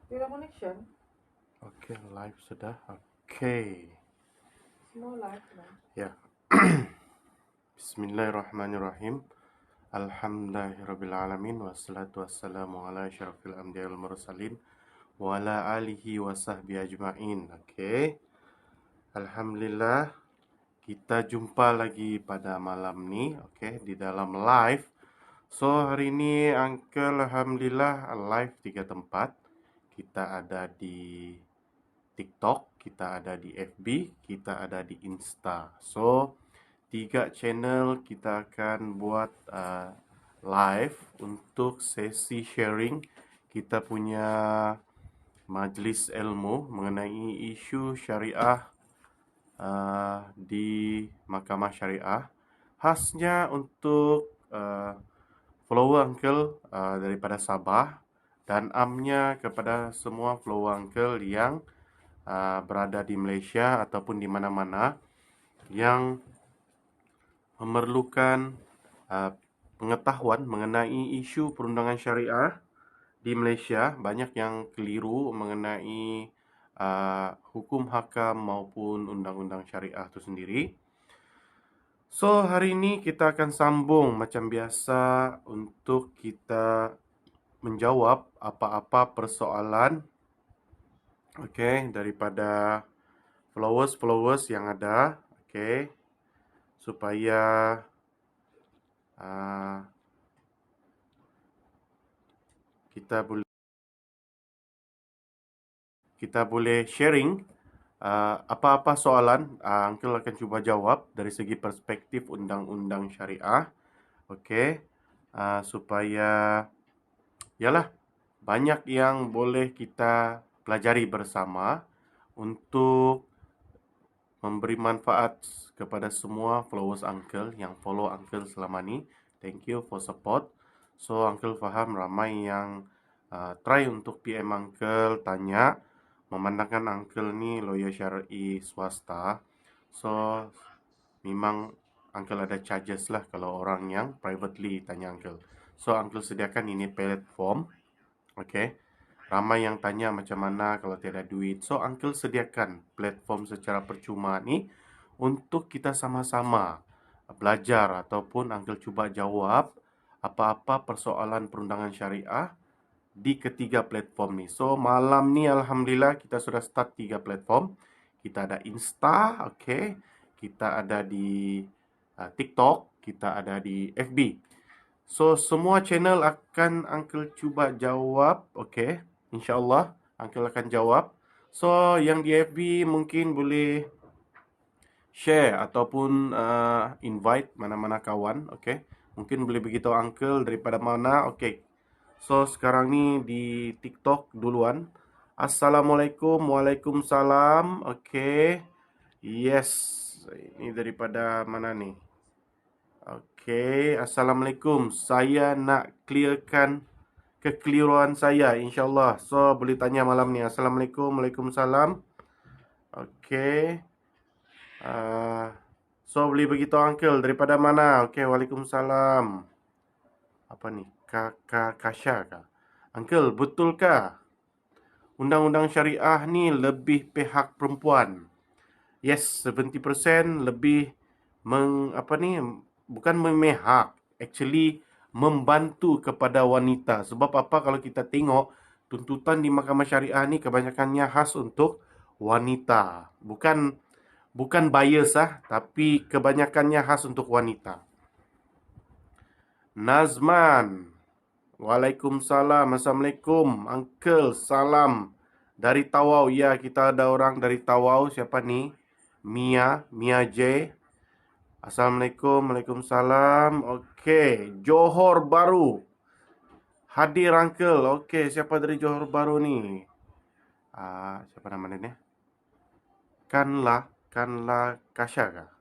Tidak connection. Oke, live sudah. Oke. Semua live nah. Ya. Bismillahirrahmanirrahim. Alhamdulillahirrabbilalamin. Wassalatu wassalamu ala asyrafil anbiya wal mursalin wa ala alihi wa sahbihi ajma'in. Oke. Alhamdulillah kita jumpa lagi pada malam ni, oke, di dalam live. So, hari ini Uncle alhamdulillah live 3 tempat. Kita ada di TikTok, kita ada di FB, kita ada di Insta. So, 3 channel kita akan buat live untuk sesi sharing kita punya majlis ilmu mengenai isu syariah di Mahkamah Syariah. Khasnya untuk follower Uncle daripada Sabah dan amnya kepada semua follower Uncle yang berada di Malaysia ataupun di mana-mana yang memerlukan pengetahuan mengenai isu perundangan syariah di Malaysia. Banyak yang keliru mengenai hukum hakam maupun undang-undang syariah itu sendiri. So, hari ini kita akan sambung macam biasa untuk kita menjawab apa-apa persoalan daripada followers yang ada, supaya kita boleh sharing apa-apa soalan. Uncle akan cuba jawab dari segi perspektif undang-undang syariah, supaya yalah banyak yang boleh kita pelajari bersama untuk memberi manfaat kepada semua followers Uncle yang follow Uncle selama ni. Thank you for support. So, Uncle faham ramai yang try untuk PM Uncle, tanya, memandangkan Uncle ni lawyer syar'i swasta. So, memang Uncle ada charges lah kalau orang yang privately tanya Uncle. So, Uncle sediakan ini platform. Ramai yang tanya macam mana kalau tiada duit. So, Uncle sediakan platform secara percuma ni untuk kita sama-sama belajar ataupun Uncle cuba jawab apa-apa persoalan perundangan syariah di ketiga platform ni. So, malam ni alhamdulillah kita sudah start 3 platform. Kita ada Insta, kita ada di TikTok, kita ada di FB. So, semua channel akan Uncle cuba jawab, InsyaAllah Uncle akan jawab. So, yang di FB mungkin boleh share ataupun invite mana-mana kawan, Mungkin boleh beritahu Uncle daripada mana, So, sekarang ni di TikTok duluan. Assalamualaikum, waalaikumsalam, Yes, ini daripada mana ni? Assalamualaikum. Saya nak clearkan kekeliruan saya, insyaAllah. So, boleh tanya malam ni. Assalamualaikum, waalaikumsalam. So, boleh beritahu Uncle daripada mana? Waalaikumsalam. Apa ni? Kakak Kasha kah? Uncle, betulkah undang-undang syariah ni lebih pihak perempuan? Yes, 70% lebih bukan memihak, actually membantu kepada wanita. Sebab apa, kalau kita tengok tuntutan di Mahkamah Syariah ni kebanyakannya khas untuk wanita. Bukan bias tapi kebanyakannya khas untuk wanita. Nazman, waalaikumsalam, assalamualaikum. Uncle, salam dari Tawau. Ya, kita ada orang dari Tawau. Siapa ni? Mia J. Assalamualaikum, waalaikumsalam. Johor Baru. Hadir Uncle. Siapa dari Johor Baru ni? Siapa nama dia ni? Kanla Kasha kah?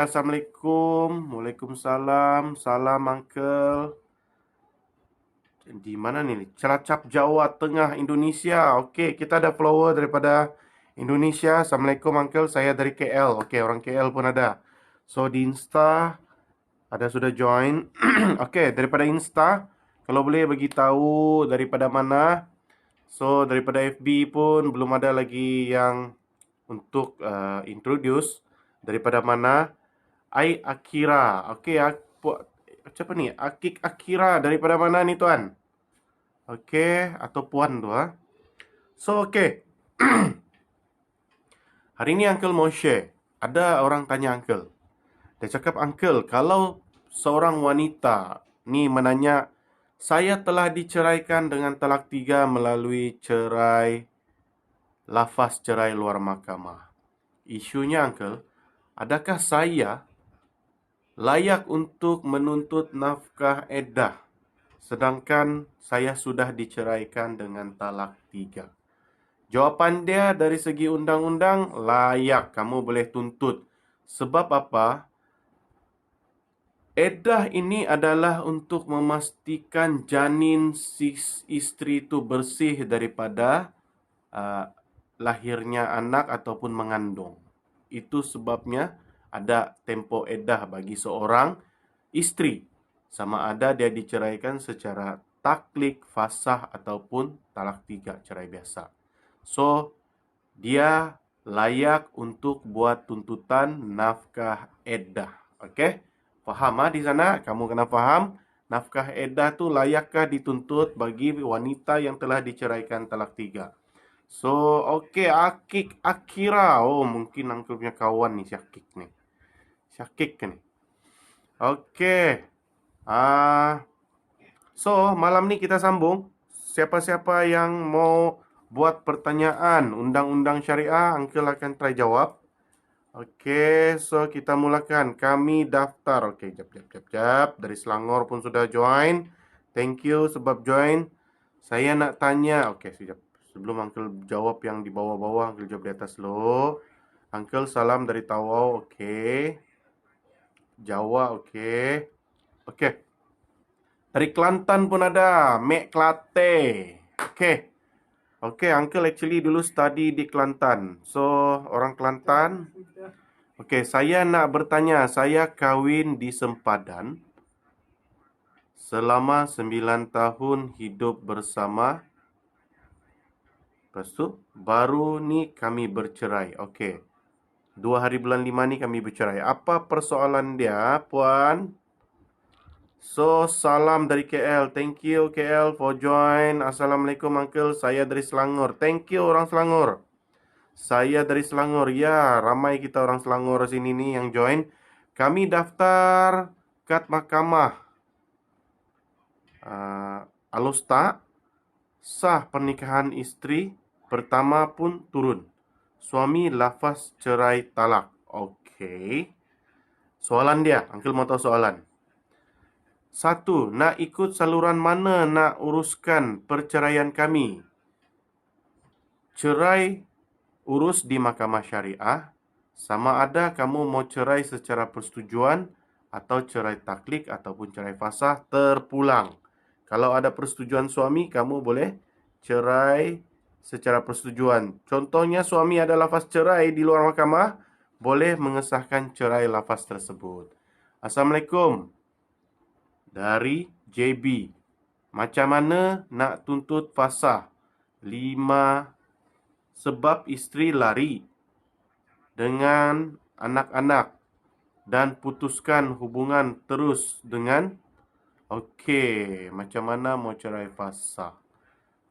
Assalamualaikum. Waalaikumsalam. Salam Uncle. Di mana ni? Cilacap, Jawa Tengah, Indonesia. Kita ada follower daripada Indonesia. Assalamualaikum Uncle. Saya dari KL. Orang KL pun ada. So, di Insta ada sudah join. Daripada Insta, kalau boleh bagi tahu daripada mana. So, daripada FB pun belum ada lagi yang untuk introduce. Daripada mana? Ai Akira. Okey, apa ni? Akik Akira daripada mana ni tuan? Okey, atau puan tu ah. So, okey. Hari ni Uncle mau share. Ada orang tanya Uncle. Dia cakap, Uncle, kalau seorang wanita ni menanya, saya telah diceraikan dengan talak 3 melalui cerai, lafaz cerai luar mahkamah. Isunya, Uncle, adakah saya layak untuk menuntut nafkah iddah sedangkan saya sudah diceraikan dengan talak 3? Jawapan dia dari segi undang-undang, layak, kamu boleh tuntut. Sebab apa? Iddah ini adalah untuk memastikan janin isteri itu bersih daripada uh, lahirnya anak ataupun mengandung. Itu sebabnya ada tempoh iddah bagi seorang isteri. Sama ada dia diceraikan secara taklik, fasah ataupun talak 3, cerai biasa. So, dia layak untuk buat tuntutan nafkah iddah. Okey? Faham di sana? Kamu kena faham. Nafkah iddah tu layakkah dituntut bagi wanita yang telah diceraikan talak 3? So, okey, Akik Akira. Oh, mungkin Uncle punya kawan ni, Syakik ni. Syakik ni. Okey. So, malam ni kita sambung. Siapa-siapa yang mau buat pertanyaan undang-undang syariah, Uncle akan try jawab. Okey, so kita mulakan. Kami daftar. Okey, jap. Dari Selangor pun sudah join. Thank you sebab join. Saya nak tanya. Okey, sekejap. Sebelum Uncle jawab yang di bawah-bawah, Uncle jawab di atas dulu. Uncle, salam dari Tawau. Okey. Jawa, okey. Okey. Dari Kelantan pun ada. Mek Kelate. Okey. Okey, Uncle actually dulu study di Kelantan. So, orang Kelantan. Okey, saya nak bertanya. Saya kahwin di Sempadan. Selama 9 tahun hidup bersama. Lepas tu, baru ni kami bercerai. Okey. 2 hari bulan 5 ni kami bercerai. Apa persoalan dia, Puan? So, salam dari KL. Thank you KL for join. Assalamualaikum Uncle. Saya dari Selangor. Thank you orang Selangor. Saya dari Selangor. Ya, ramai kita orang Selangor sini ni yang join. Kami daftar kad mahkamah. Alus tak? Sah pernikahan isteri pertama pun turun. Suami lafaz cerai talak. Okey. Soalan dia. Uncle mau tahu soalan. 1. Nak ikut saluran mana nak uruskan perceraian kami? Cerai urus di mahkamah syariah. Sama ada kamu mau cerai secara persetujuan atau cerai taklik ataupun cerai fasah terpulang. Kalau ada persetujuan suami, kamu boleh cerai secara persetujuan. Contohnya suami ada lafaz cerai di luar mahkamah, boleh mengesahkan cerai lafaz tersebut. Assalamualaikum. Dari JB. Macam mana nak tuntut fasah? 5. Sebab isteri lari dengan anak-anak dan putuskan hubungan terus dengan. Okey, macam mana mau cerai fasah?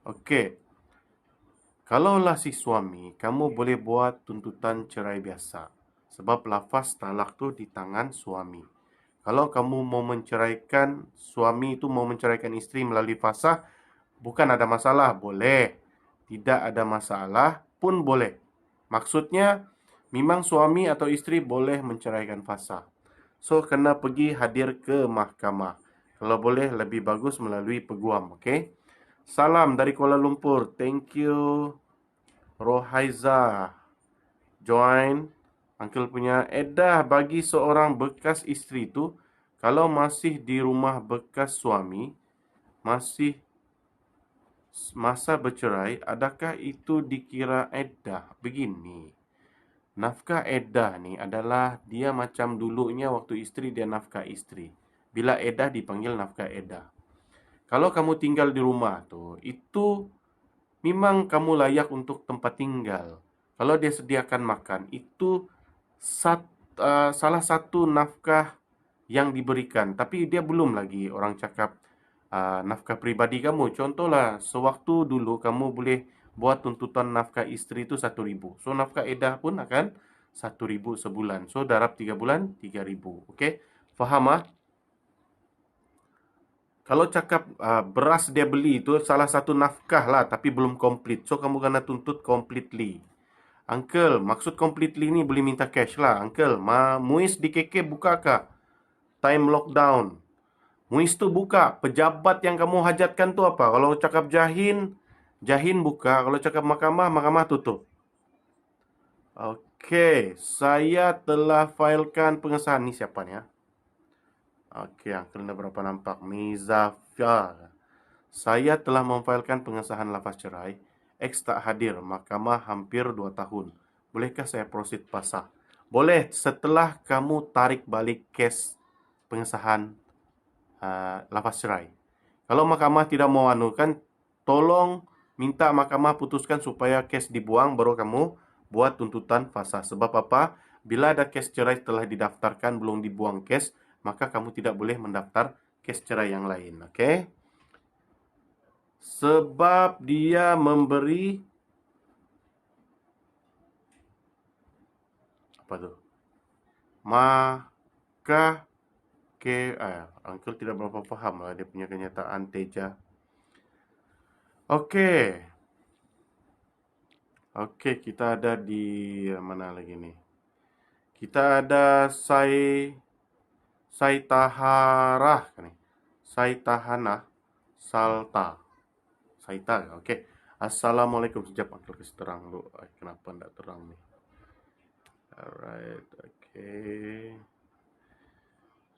Okey. Kalaulah si suami, kamu boleh buat tuntutan cerai biasa. Sebab lafaz talak tu di tangan suami. Kalau kamu mau menceraikan, suami itu mau menceraikan isteri melalui fasah, bukan ada masalah, boleh. Tidak ada masalah pun boleh. Maksudnya, memang suami atau isteri boleh menceraikan fasah. So, kena pergi hadir ke mahkamah. Kalau boleh, lebih bagus melalui peguam, okey? Salam dari Kuala Lumpur. Thank you, Rohaiza. Join. Uncle punya iddah bagi seorang bekas isteri tu, kalau masih di rumah bekas suami, masih masa bercerai, adakah itu dikira iddah? Begini, nafkah iddah ni adalah dia macam dulunya waktu isteri dia nafkah isteri. Bila iddah dipanggil nafkah iddah. Kalau kamu tinggal di rumah tu, itu memang kamu layak untuk tempat tinggal. Kalau dia sediakan makan, itu salah satu nafkah yang diberikan. Tapi dia belum lagi orang cakap nafkah pribadi kamu. Contohlah, sewaktu dulu kamu boleh buat tuntutan nafkah istri itu 1.000. So, nafkah edah pun akan 1.000 sebulan. So, darab 3 bulan, 3.000. Oke? Faham ah? Kalau cakap beras dia beli itu salah satu nafkah lah, tapi belum komplit. So, kamu kena tuntut completely. Uncle, maksud completely ni boleh minta cash lah. Uncle, Muiz di KK buka kah? Time lockdown. Muiz tu buka. Pejabat yang kamu hajatkan tu apa? Kalau cakap Jahin, Jahin buka. Kalau cakap mahkamah, mahkamah tutup. Okey, saya telah filekan pengesahan. Ni siapa ni ya? Okey, Uncle dah berapa nampak? Mizafar. Saya telah memfailkan pengesahan lafaz cerai. X tak hadir. Mahkamah hampir 2 tahun. Bolehkah saya proceed pasah? Boleh setelah kamu tarik balik kes pengesahan lafaz cerai. Kalau mahkamah tidak mau anukan, tolong minta mahkamah putuskan supaya kes dibuang, baru kamu buat tuntutan fasah. Sebab apa? Bila ada kes cerai telah didaftarkan, belum dibuang kes, maka kamu tidak boleh mendaftar kes cerai yang lain. Okey? Sebab dia memberi apa tu? Maka Uncle tidak berapa faham lah dia punya kenyataan teja. Okey. Okey, kita ada di mana lagi ni? Kita ada Saitaharah kan ni. Saitahanah Salta. Saita. Okey. Assalamualaikum. Sekejap Uncle kasih terang dulu. Kenapa tak terang ni? Alright. Okey.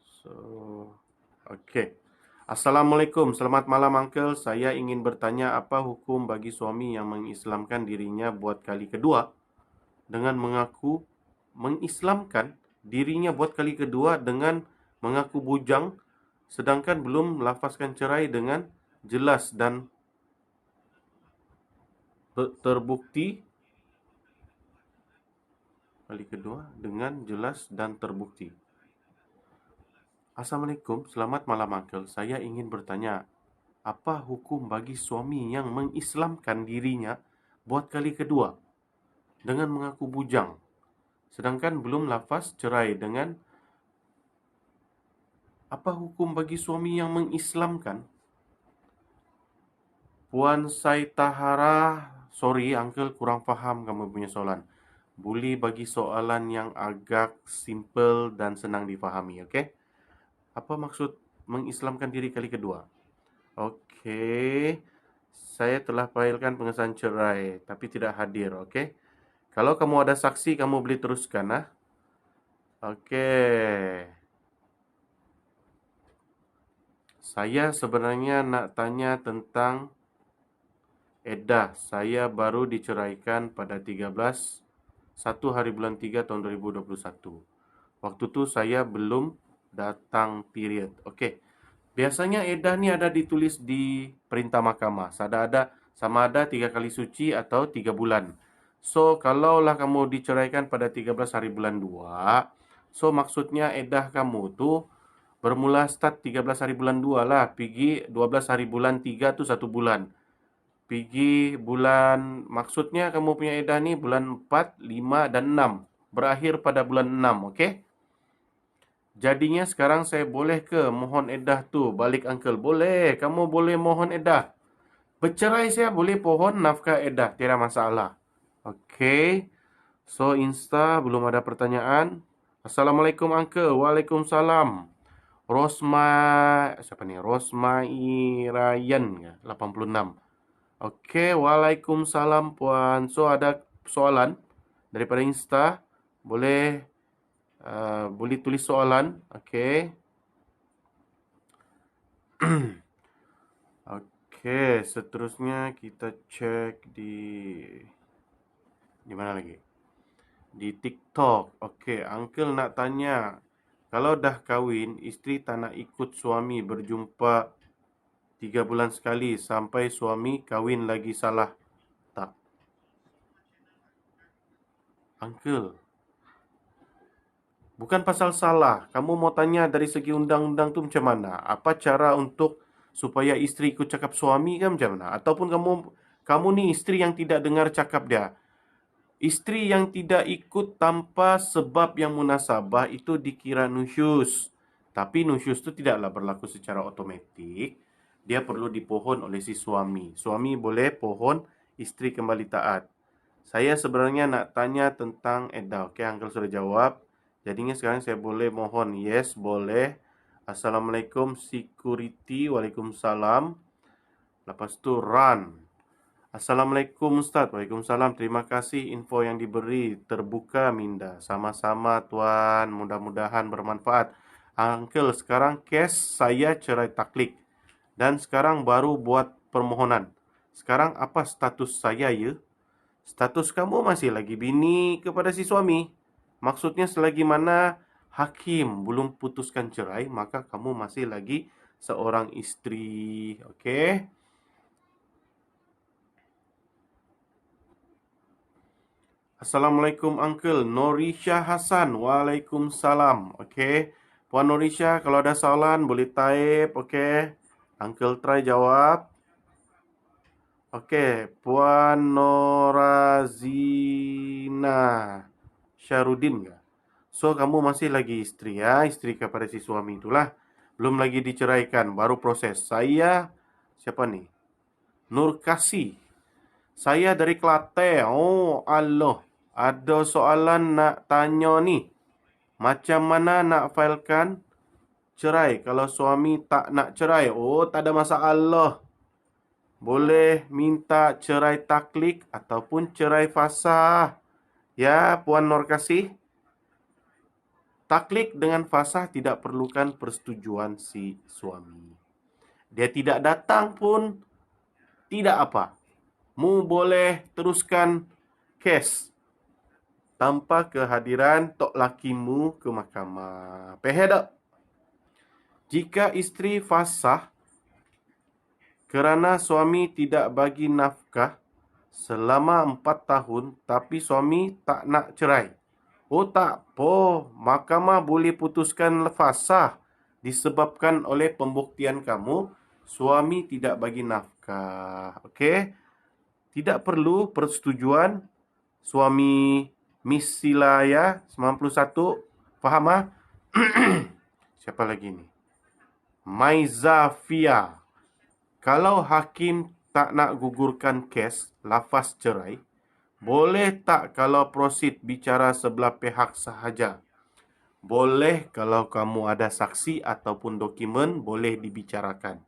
So, okey. Assalamualaikum. Selamat malam Uncle. Saya ingin bertanya apa hukum bagi suami yang mengislamkan dirinya buat kali kedua dengan mengaku mengislamkan dirinya buat kali kedua dengan mengaku bujang sedangkan belum melafazkan cerai dengan jelas dan terbukti kali kedua dengan jelas dan terbukti. Assalamualaikum, selamat malam Uncle. Saya ingin bertanya, apa hukum bagi suami yang mengislamkan dirinya buat kali kedua dengan mengaku bujang sedangkan belum lafaz cerai dengan apa hukum bagi suami yang mengislamkan? Puan Saitahara, sorry Uncle kurang faham kamu punya soalan. Boleh bagi soalan yang agak simple dan senang difahami, okey? Apa maksud mengislamkan diri kali kedua? Okey. Saya telah failkan pengesahan cerai tapi tidak hadir, okey? Kalau kamu ada saksi, kamu boleh teruskan ah. Okey. Saya sebenarnya nak tanya tentang Edah. Saya baru diceraikan pada 1 hari bulan 3 tahun 2021. Waktu tu saya belum datang period. Okey. Biasanya edah ni ada ditulis di perintah mahkamah. Sama ada 3 kali suci atau 3 bulan. So, kalaulah kamu diceraikan pada 13 hari bulan 2, so maksudnya edah kamu tu bermula start 13 hari bulan 2 lah. Pergi 12 hari bulan 3 tu 1 bulan. Pergi bulan, maksudnya kamu punya edah ni bulan 4, 5 dan 6. Berakhir pada bulan 6, okey? Jadinya sekarang saya boleh ke mohon edah tu balik Uncle? Boleh, kamu boleh mohon edah. Bercerai saya boleh pohon nafkah edah, tiada masalah. Okey. So, Insta belum ada pertanyaan. Assalamualaikum Uncle. Waalaikumsalam. Siapa ni? Rosmairayan 86. Okey, waalaikumsalam puan. So ada soalan daripada Insta, boleh boleh tulis soalan. Okey. Okey, seterusnya kita cek di mana lagi? Di TikTok. Okey, Uncle nak tanya, kalau dah kahwin, isteri tak nak ikut suami berjumpa 3 bulan sekali sampai suami kahwin lagi salah. Uncle, bukan pasal salah. Kamu mau tanya dari segi undang-undang tu macam mana? Apa cara untuk supaya isteri ikut cakap suami kan macam mana? Ataupun kamu ni isteri yang tidak dengar cakap dia. Isteri yang tidak ikut tanpa sebab yang munasabah itu dikira nusyus. Tapi nusyus itu tidaklah berlaku secara otomatik. Dia perlu dipohon oleh si suami. Suami boleh pohon, isteri kembali taat. Saya sebenarnya nak tanya tentang Eda. Okey, Uncle sudah jawab. Jadinya sekarang saya boleh mohon. Yes, boleh. Assalamualaikum security. Waalaikumsalam. Lepas tu run. Assalamualaikum Ustaz. Waalaikumsalam. Terima kasih info yang diberi. Terbuka minda. Sama-sama Tuan. Mudah-mudahan bermanfaat. Uncle, sekarang kes saya cerai taklik. Dan sekarang baru buat permohonan. Sekarang apa status saya ya? Status kamu masih lagi bini kepada si suami. Maksudnya selagi mana hakim belum putuskan cerai, maka kamu masih lagi seorang isteri. Okey? Assalamualaikum Uncle. Norisha Hasan. Waalaikumsalam. Okey. Puan Norisha, kalau ada soalan boleh type. Okey. Uncle try jawab. Okey. Puan Norazina Syarudin ke? So, kamu masih lagi isteri ya? Isteri kepada si suami itulah. Belum lagi diceraikan. Baru proses. Saya, siapa ni? Nur Kasih. Saya dari Kelantan. Oh, Allah. Ada soalan nak tanya ni. Macam mana nak filekan cerai kalau suami tak nak cerai? Oh, tak ada masalah. Boleh minta cerai taklik ataupun cerai fasah. Ya, Puan Nur Kasih. Taklik dengan fasah tidak perlukan persetujuan si suami. Dia tidak datang pun tidak apa. Mu boleh teruskan kes tanpa kehadiran tok lakimu ke mahkamah. Pehedak. Jika isteri fasah kerana suami tidak bagi nafkah selama 4 tahun tapi suami tak nak cerai. Oh tak apa, mahkamah boleh putuskan fasah disebabkan oleh pembuktian kamu suami tidak bagi nafkah. Okey? Tidak perlu persetujuan suami Miss Silaya 91. Faham ah? Siapa lagi ni? Maizafia. Kalau hakim tak nak gugurkan kes lafaz cerai, boleh tak kalau proceed bicara sebelah pihak sahaja? Boleh kalau kamu ada saksi ataupun dokumen, boleh dibicarakan.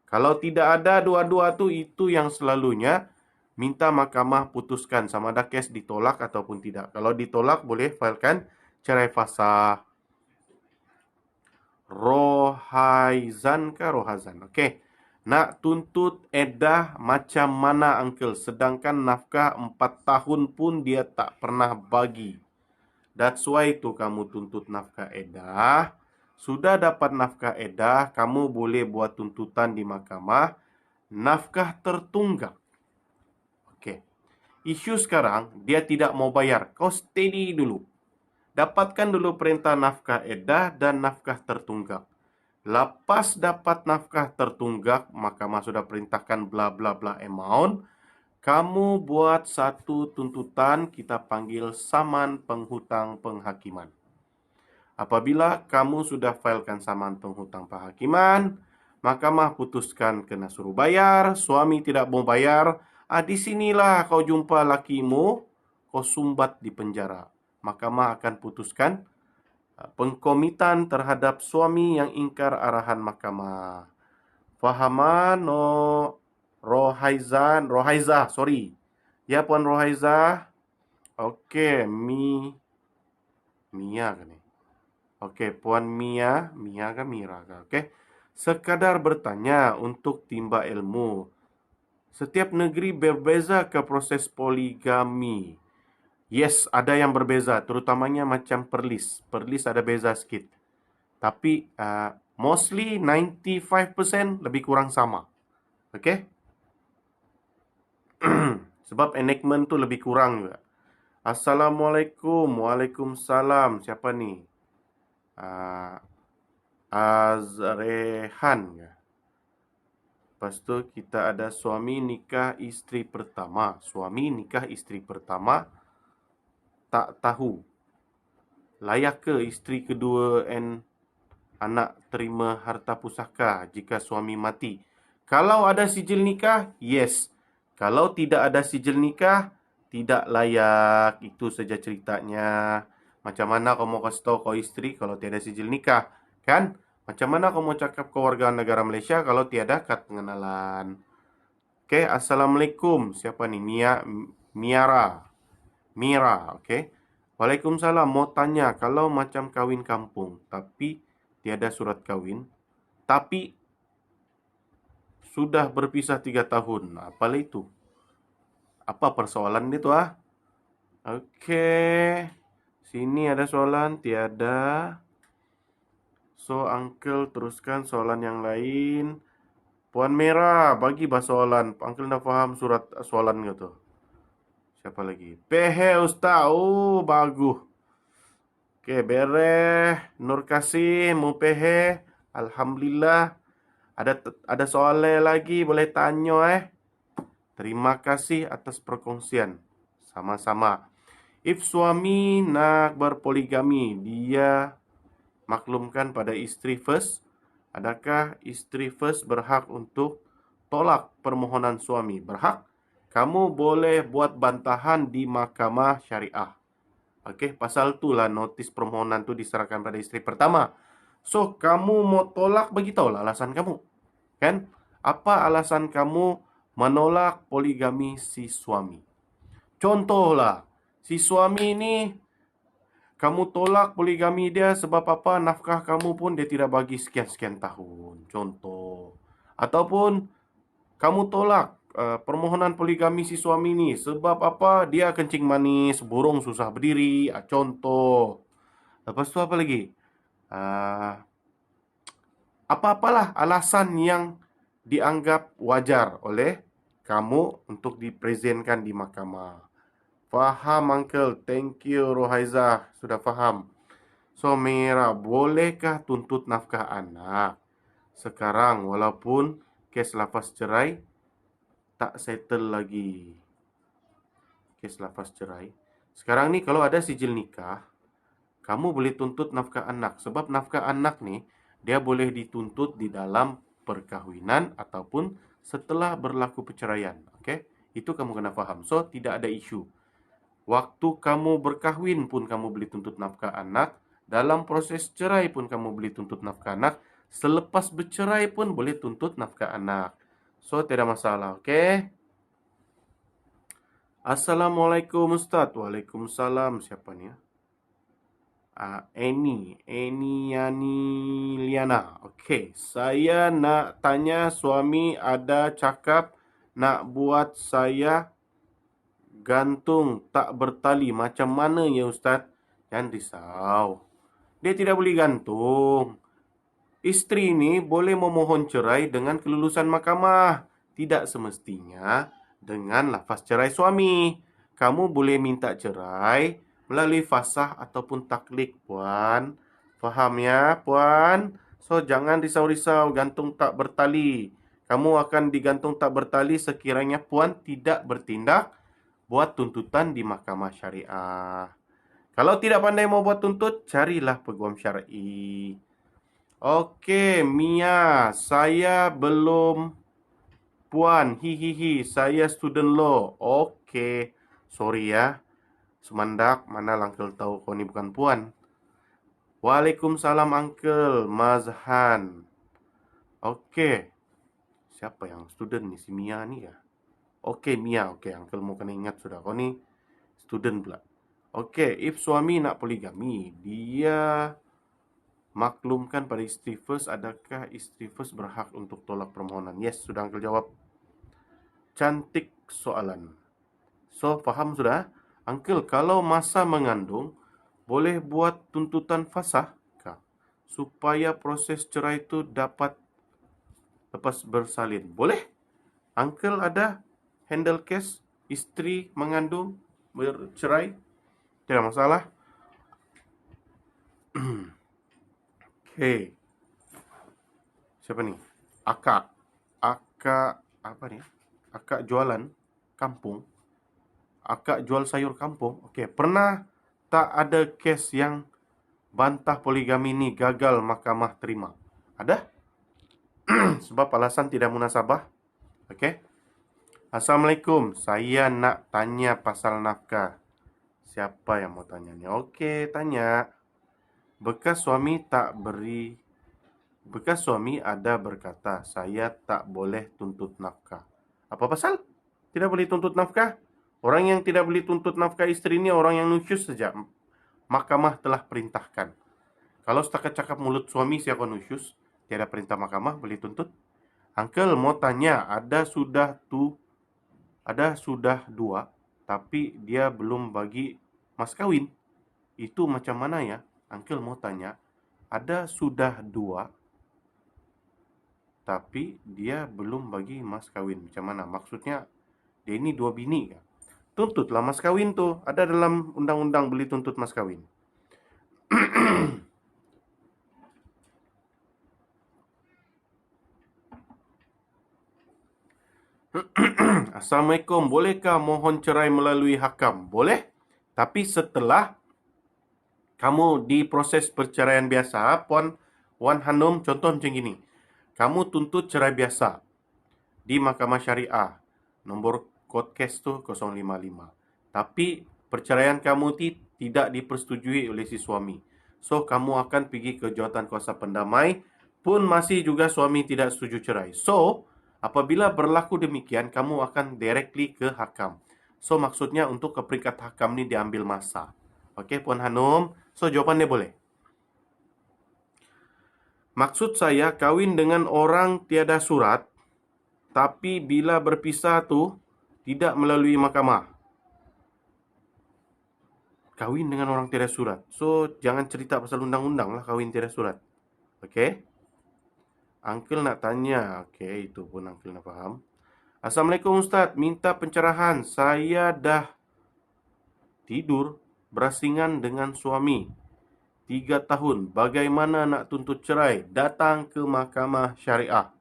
Kalau tidak ada dua-dua tu, itu yang selalunya minta mahkamah putuskan sama ada kes ditolak ataupun tidak. Kalau ditolak, boleh filekan cerai fasah. Rohaizan ke Rohazan? Okey. Nak tuntut edah macam mana Uncle? Sedangkan nafkah 4 tahun pun dia tak pernah bagi. That's why tu kamu tuntut nafkah edah. Sudah dapat nafkah edah, kamu boleh buat tuntutan di mahkamah. Nafkah tertunggak. Okey. Isu sekarang, dia tidak mau bayar. Kau steady dulu. Dapatkan dulu perintah nafkah edah dan nafkah tertunggak. Lepas dapat nafkah tertunggak, mahkamah sudah perintahkan bla bla bla amount. Kamu buat satu tuntutan, kita panggil saman penghutang penghakiman. Apabila kamu sudah filekan saman penghutang penghakiman, mahkamah putuskan kena suruh bayar, suami tidak mau bayar, di sinilah kau jumpa lakimu, kau sumbat di penjara. Mahkamah akan putuskan pengkomitan terhadap suami yang ingkar arahan mahkamah. Fahaman no Rohaiza, sorry. Ya Puan Rohaiza. Okey, Mia kan ni? Okey, Puan Mia ke Mira ke? Okey. Sekadar bertanya untuk timba ilmu. Setiap negeri berbeza ke proses poligami. Yes, ada yang berbeza, terutamanya macam Perlis. Perlis ada beza sikit. Tapi mostly 95% lebih kurang sama. Okey? Sebab enactment tu lebih kurang juga. Assalamualaikum. Waalaikumsalam. Siapa nih? Ah, Azrehan ya. Lepas tu kita ada suami nikah isteri pertama. Suami nikah isteri pertama tak tahu layak ke isteri kedua and anak terima harta pusaka jika suami mati. Kalau ada sijil nikah, yes. Kalau tidak ada sijil nikah, tidak layak. Itu saja ceritanya. Macam mana kau mau kasih tahu kau isteri kalau tiada sijil nikah? Kan? Macam mana kau mau cakap ke warga negara Malaysia kalau tiada kad pengenalan? Oke, Assalamualaikum. Siapa nih? Miara. Mira, oke. Waalaikumsalam. Mau tanya, kalau macam kawin kampung, tapi tiada surat kawin, tapi sudah berpisah 3 tahun. Apalah itu? Apa persoalan itu ah? Oke. Sini ada soalan, tiada. So, Uncle teruskan soalan yang lain. Puan Merah, bagi bah soalan. Uncle dah faham surat soalan gitu. Siapa lagi? Pehe Ustaz. Oh, bagus. Oke, bereh. Nur Kasih, Mupehe. Alhamdulillah. Ada soalan lagi, boleh tanya Terima kasih atas perkongsian. Sama-sama. If suami nak berpoligami, dia maklumkan pada isteri first, adakah isteri first berhak untuk tolak permohonan suami? Berhak. Kamu boleh buat bantahan di mahkamah syariah. Okey, pasal itulah notis permohonan tu diserahkan pada isteri pertama. So, kamu mau tolak, beritahulah alasan kamu. Kan? Apa alasan kamu menolak poligami si suami? Contohlah, si suami ini kamu tolak poligami dia sebab apa? Nafkah kamu pun dia tidak bagi sekian-sekian tahun. Contoh. Ataupun kamu tolak permohonan poligami si suami ini sebab apa? Dia kencing manis, burung susah berdiri. Contoh. Lepas tu apa lagi? Apa-apalah alasan yang dianggap wajar oleh kamu untuk dipresentkan di mahkamah. Faham, Uncle. Thank you, Rohaiza. Sudah faham. So, Mira, bolehkah tuntut nafkah anak sekarang walaupun kes lafaz cerai tak settle lagi? Kes lafaz cerai. Sekarang ni kalau ada sijil nikah, kamu boleh tuntut nafkah anak. Sebab nafkah anak ni, dia boleh dituntut di dalam perkahwinan ataupun setelah berlaku perceraian. Okay? Itu kamu kena faham. So, tidak ada isu. Waktu kamu berkahwin pun kamu boleh tuntut nafkah anak. Dalam proses cerai pun kamu boleh tuntut nafkah anak. Selepas bercerai pun boleh tuntut nafkah anak. So, tidak masalah. Okay? Assalamualaikum Ustaz. Waalaikumsalam. Siapa ni? Yani Liana. Okey, saya nak tanya suami ada cakap nak buat saya gantung tak bertali. Macam mana ya Ustaz? Jangan risau. Dia tidak boleh gantung. Isteri ini boleh memohon cerai dengan kelulusan mahkamah. Tidak semestinya dengan lafaz cerai suami. Kamu boleh minta cerai melalui fasah ataupun taklik, Puan. Faham ya, Puan? So, jangan risau-risau gantung tak bertali. Kamu akan digantung tak bertali sekiranya Puan tidak bertindak buat tuntutan di mahkamah syariah. Kalau tidak pandai mau buat tuntut, carilah peguam syar'i. Okey, Mia, saya belum Puan. Hihihi, saya student law. Okey, sorry ya. Semandak, mana Uncle tahu kau ni bukan Puan. Waalaikumsalam Uncle, Mazhan. Okey, siapa yang student ni? Si Mia ni ya? Okey, Mia. Okey, Uncle mau kena ingat sudah. Kau ni student pula. Okey, if suami nak poligami, dia maklumkan pada isteri first, adakah isteri first berhak untuk tolak permohonan? Yes, sudah Uncle jawab. Cantik soalan. So, faham sudah? Uncle, kalau masa mengandung, boleh buat tuntutan fasah kah? Supaya proses cerai itu dapat lepas bersalin. Boleh? Uncle ada handle case isteri mengandung bercerai? Tidak masalah. Oke. Siapa nih? Akak. Akak apa nih? Akak jualan kampung. Akak jual sayur kampung. Oke, pernah tak ada kes yang bantah poligami ini gagal mahkamah terima? Ada? Sebab alasan tidak munasabah. Oke. Assalamualaikum. Saya nak tanya pasal nafkah. Siapa yang mau tanya nih? Oke, tanya. Bekas suami tak beri Bekas suami ada berkata, saya tak boleh tuntut nafkah. Apa pasal? Tidak boleh tuntut nafkah? Orang yang tidak boleh tuntut nafkah istri ini orang yang nusyus saja. Mahkamah telah perintahkan. Kalau setakat cakap mulut suami siapa nusyus, tiada perintah mahkamah boleh tuntut. Uncle mau tanya, ada sudah dua, tapi dia belum bagi mas kawin. Itu macam mana ya? Uncle mau tanya, ada sudah dua, tapi dia belum bagi mas kawin. Macam mana? Maksudnya dia ini dua bini kan? Tuntutlah mas kawin tuh. Ada dalam undang-undang boleh tuntut mas kawin. Assalamualaikum. Bolehkah mohon cerai melalui hakam? Boleh. Tapi setelah kamu di proses perceraian biasa, Puan Hanum, contoh macam gini. Kamu tuntut cerai biasa di Mahkamah Syariah. Nombor kod kes tu 055. Tapi perceraian kamu tidak dipersetujui oleh si suami. So, kamu akan pergi ke jawatan kuasa pendamai pun masih juga suami tidak setuju cerai. So, apabila berlaku demikian, kamu akan directly ke hakam. So, maksudnya untuk ke peringkat hakam ni diambil masa. Okey, Puan Hanum. So, jawapannya boleh. Maksud saya, kawin dengan orang tiada surat, tapi bila berpisah tu tidak melalui mahkamah. Kawin dengan orang tiada surat. So, jangan cerita pasal undang-undang lah kawin tiada surat. Okey? Uncle nak tanya. Okey, itu pun Uncle nak faham. Assalamualaikum Ustaz, minta pencerahan. Saya dah tidur berasingan dengan suami 3 tahun. Bagaimana nak tuntut cerai? Datang ke Mahkamah Syariah.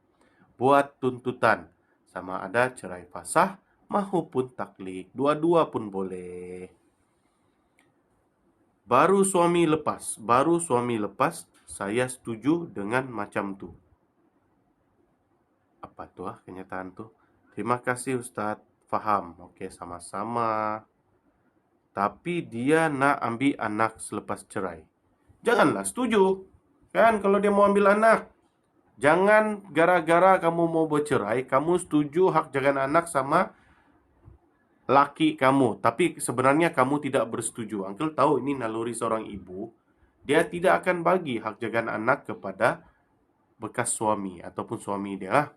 Buat tuntutan. Sama ada cerai fasah maupun taklik. Dua-dua pun boleh. Baru suami lepas, saya setuju dengan macam tu. Apa tu kenyataan tu? Terima kasih Ustaz, faham. Okey, sama-sama. Tapi dia nak ambil anak selepas cerai. Janganlah setuju. Kan kalau dia mau ambil anak. Jangan gara-gara kamu mau bercerai, kamu setuju hak jagaan anak sama laki kamu, tapi sebenarnya kamu tidak bersetuju. Uncle tahu ini naluri seorang ibu. Dia tidak akan bagi hak jagaan anak kepada bekas suami ataupun suami dia lah.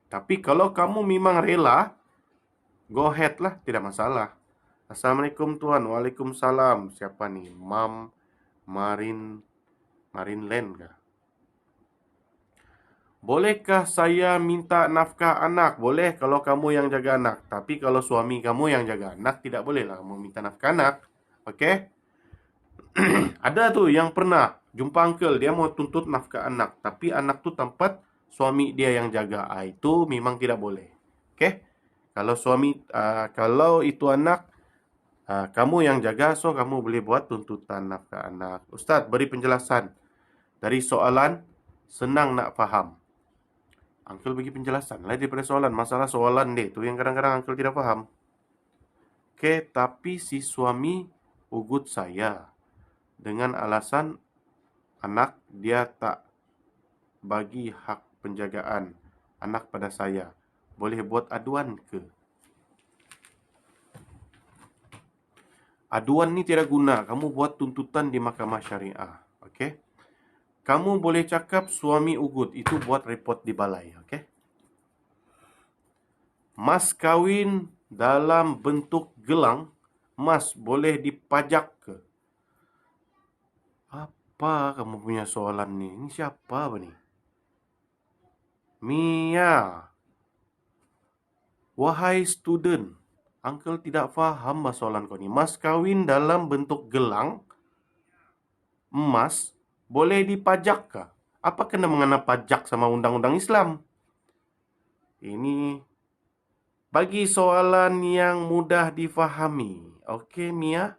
Tapi kalau kamu memang rela, go ahead lah, tidak masalah. Assalamualaikum Tuan. Waalaikumsalam. Siapa nih? Mam Marinland kah? Bolehkah saya minta nafkah anak? Boleh kalau kamu yang jaga anak. Tapi kalau suami kamu yang jaga anak, tidak bolehlah kamu minta nafkah anak. Okey? Ada tuh yang pernah jumpa uncle, dia mau tuntut nafkah anak. Tapi anak tu tempat suami dia yang jaga. Itu memang tidak boleh. Okey? Kalau itu anak, kamu yang jaga, so kamu boleh buat tuntutan nafkah anak. Ustaz, beri penjelasan. Dari soalan, senang nak faham. Uncle bagi penjelasan lah daripada soalan. Masalah soalan dia tu yang kadang-kadang Uncle tidak faham. Okey, tapi si suami ugut saya dengan alasan anak dia tak bagi hak penjagaan anak pada saya. Boleh buat aduan ke? Aduan ni tidak guna. Kamu buat tuntutan di Mahkamah Syariah. Okey? Kamu boleh cakap suami ugut. Itu buat report di balai. Okey? Mas kawin dalam bentuk gelang, mas boleh dipajak ke? Apa kamu punya soalan ni? Ini siapa apa ni? Mia. Wahai student, Uncle tidak faham persoalan kau ni. Mas kawin dalam bentuk gelang emas boleh dipajak kah? Apa kena mengena pajak sama undang-undang Islam? Ini bagi soalan yang mudah difahami. Okey, Mia.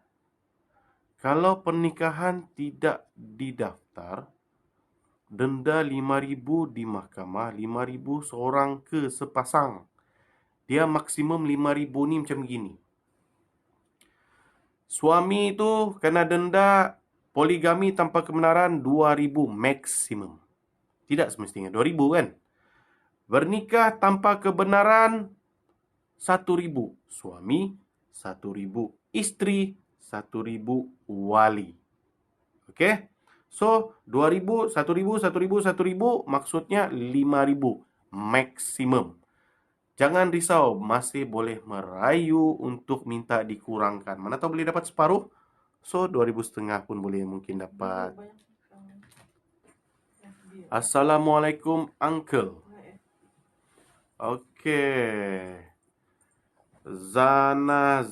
Kalau pernikahan tidak didaftar, denda 5,000 di mahkamah, 5,000 seorang ke sepasang. Dia maksimum 5,000 ni macam gini. Suami itu kena denda poligami tanpa kebenaran 2,000 maksimum. Tidak semestinya 2,000 kan? Bernikah tanpa kebenaran 1,000 suami, 1,000 isteri, 1,000 wali. Okey? So, 2,000, 1,000, 1,000, 1,000 maksudnya 5,000 maksimum. Jangan risau, masih boleh merayu untuk minta dikurangkan. Mana tahu boleh dapat separuh. So, 2,500 pun boleh mungkin dapat. Banyak dia. Assalamualaikum, Uncle. Okey. Zana.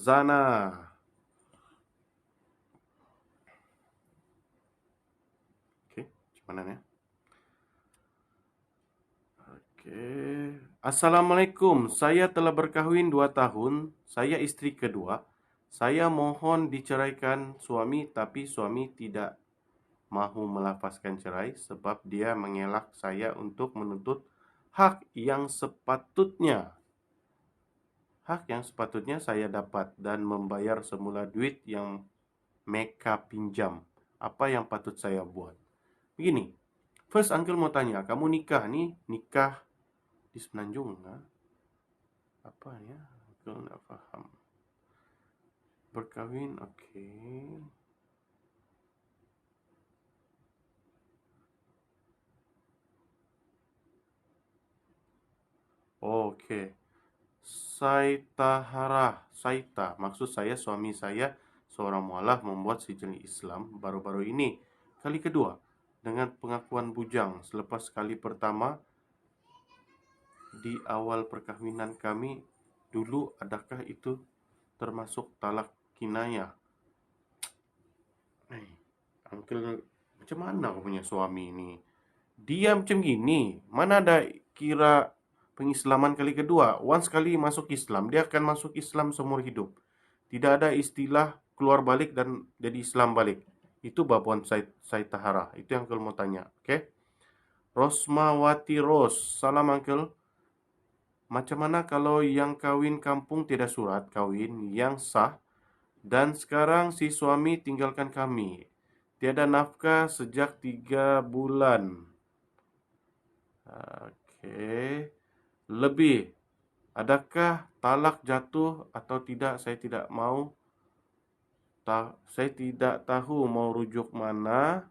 Okey, macam mana ni? Okey. Assalamualaikum. Saya telah berkahwin 2 tahun. Saya isteri kedua. Saya mohon diceraikan suami, tapi suami tidak mahu melafazkan cerai sebab dia mengelak saya untuk menuntut hak yang sepatutnya. Hak yang sepatutnya saya dapat dan membayar semula duit yang mereka pinjam. Apa yang patut saya buat? Begini. First, Uncle mau tanya, kamu nikah di Semenanjung, ha? Apa ya? Uncle nak faham. Berkahwin, okey. Okey. Saita. Maksud saya suami saya seorang mualaf membuat sijil Islam baru-baru ini. Kali kedua, dengan pengakuan bujang. Selepas kali pertama, di awal perkahwinan kami dulu, adakah itu termasuk talak kinayah? Uncle, macam mana kau punya suami ni? Dia macam gini. Mana ada kira pengislaman kali kedua. Once kali masuk Islam, dia akan masuk Islam seumur hidup. Tidak ada istilah keluar balik dan jadi Islam balik. Itu Babon Said Tahara. Itu yang Uncle mau tanya. Okay? Rosmawati Ros. Salam Uncle. Macam mana kalau yang kawin kampung tidak surat kawin yang sah dan sekarang si suami tinggalkan kami? Tiada nafkah sejak 3 bulan. Okey. Lebih. Adakah talak jatuh atau tidak? Saya tidak tahu mau rujuk mana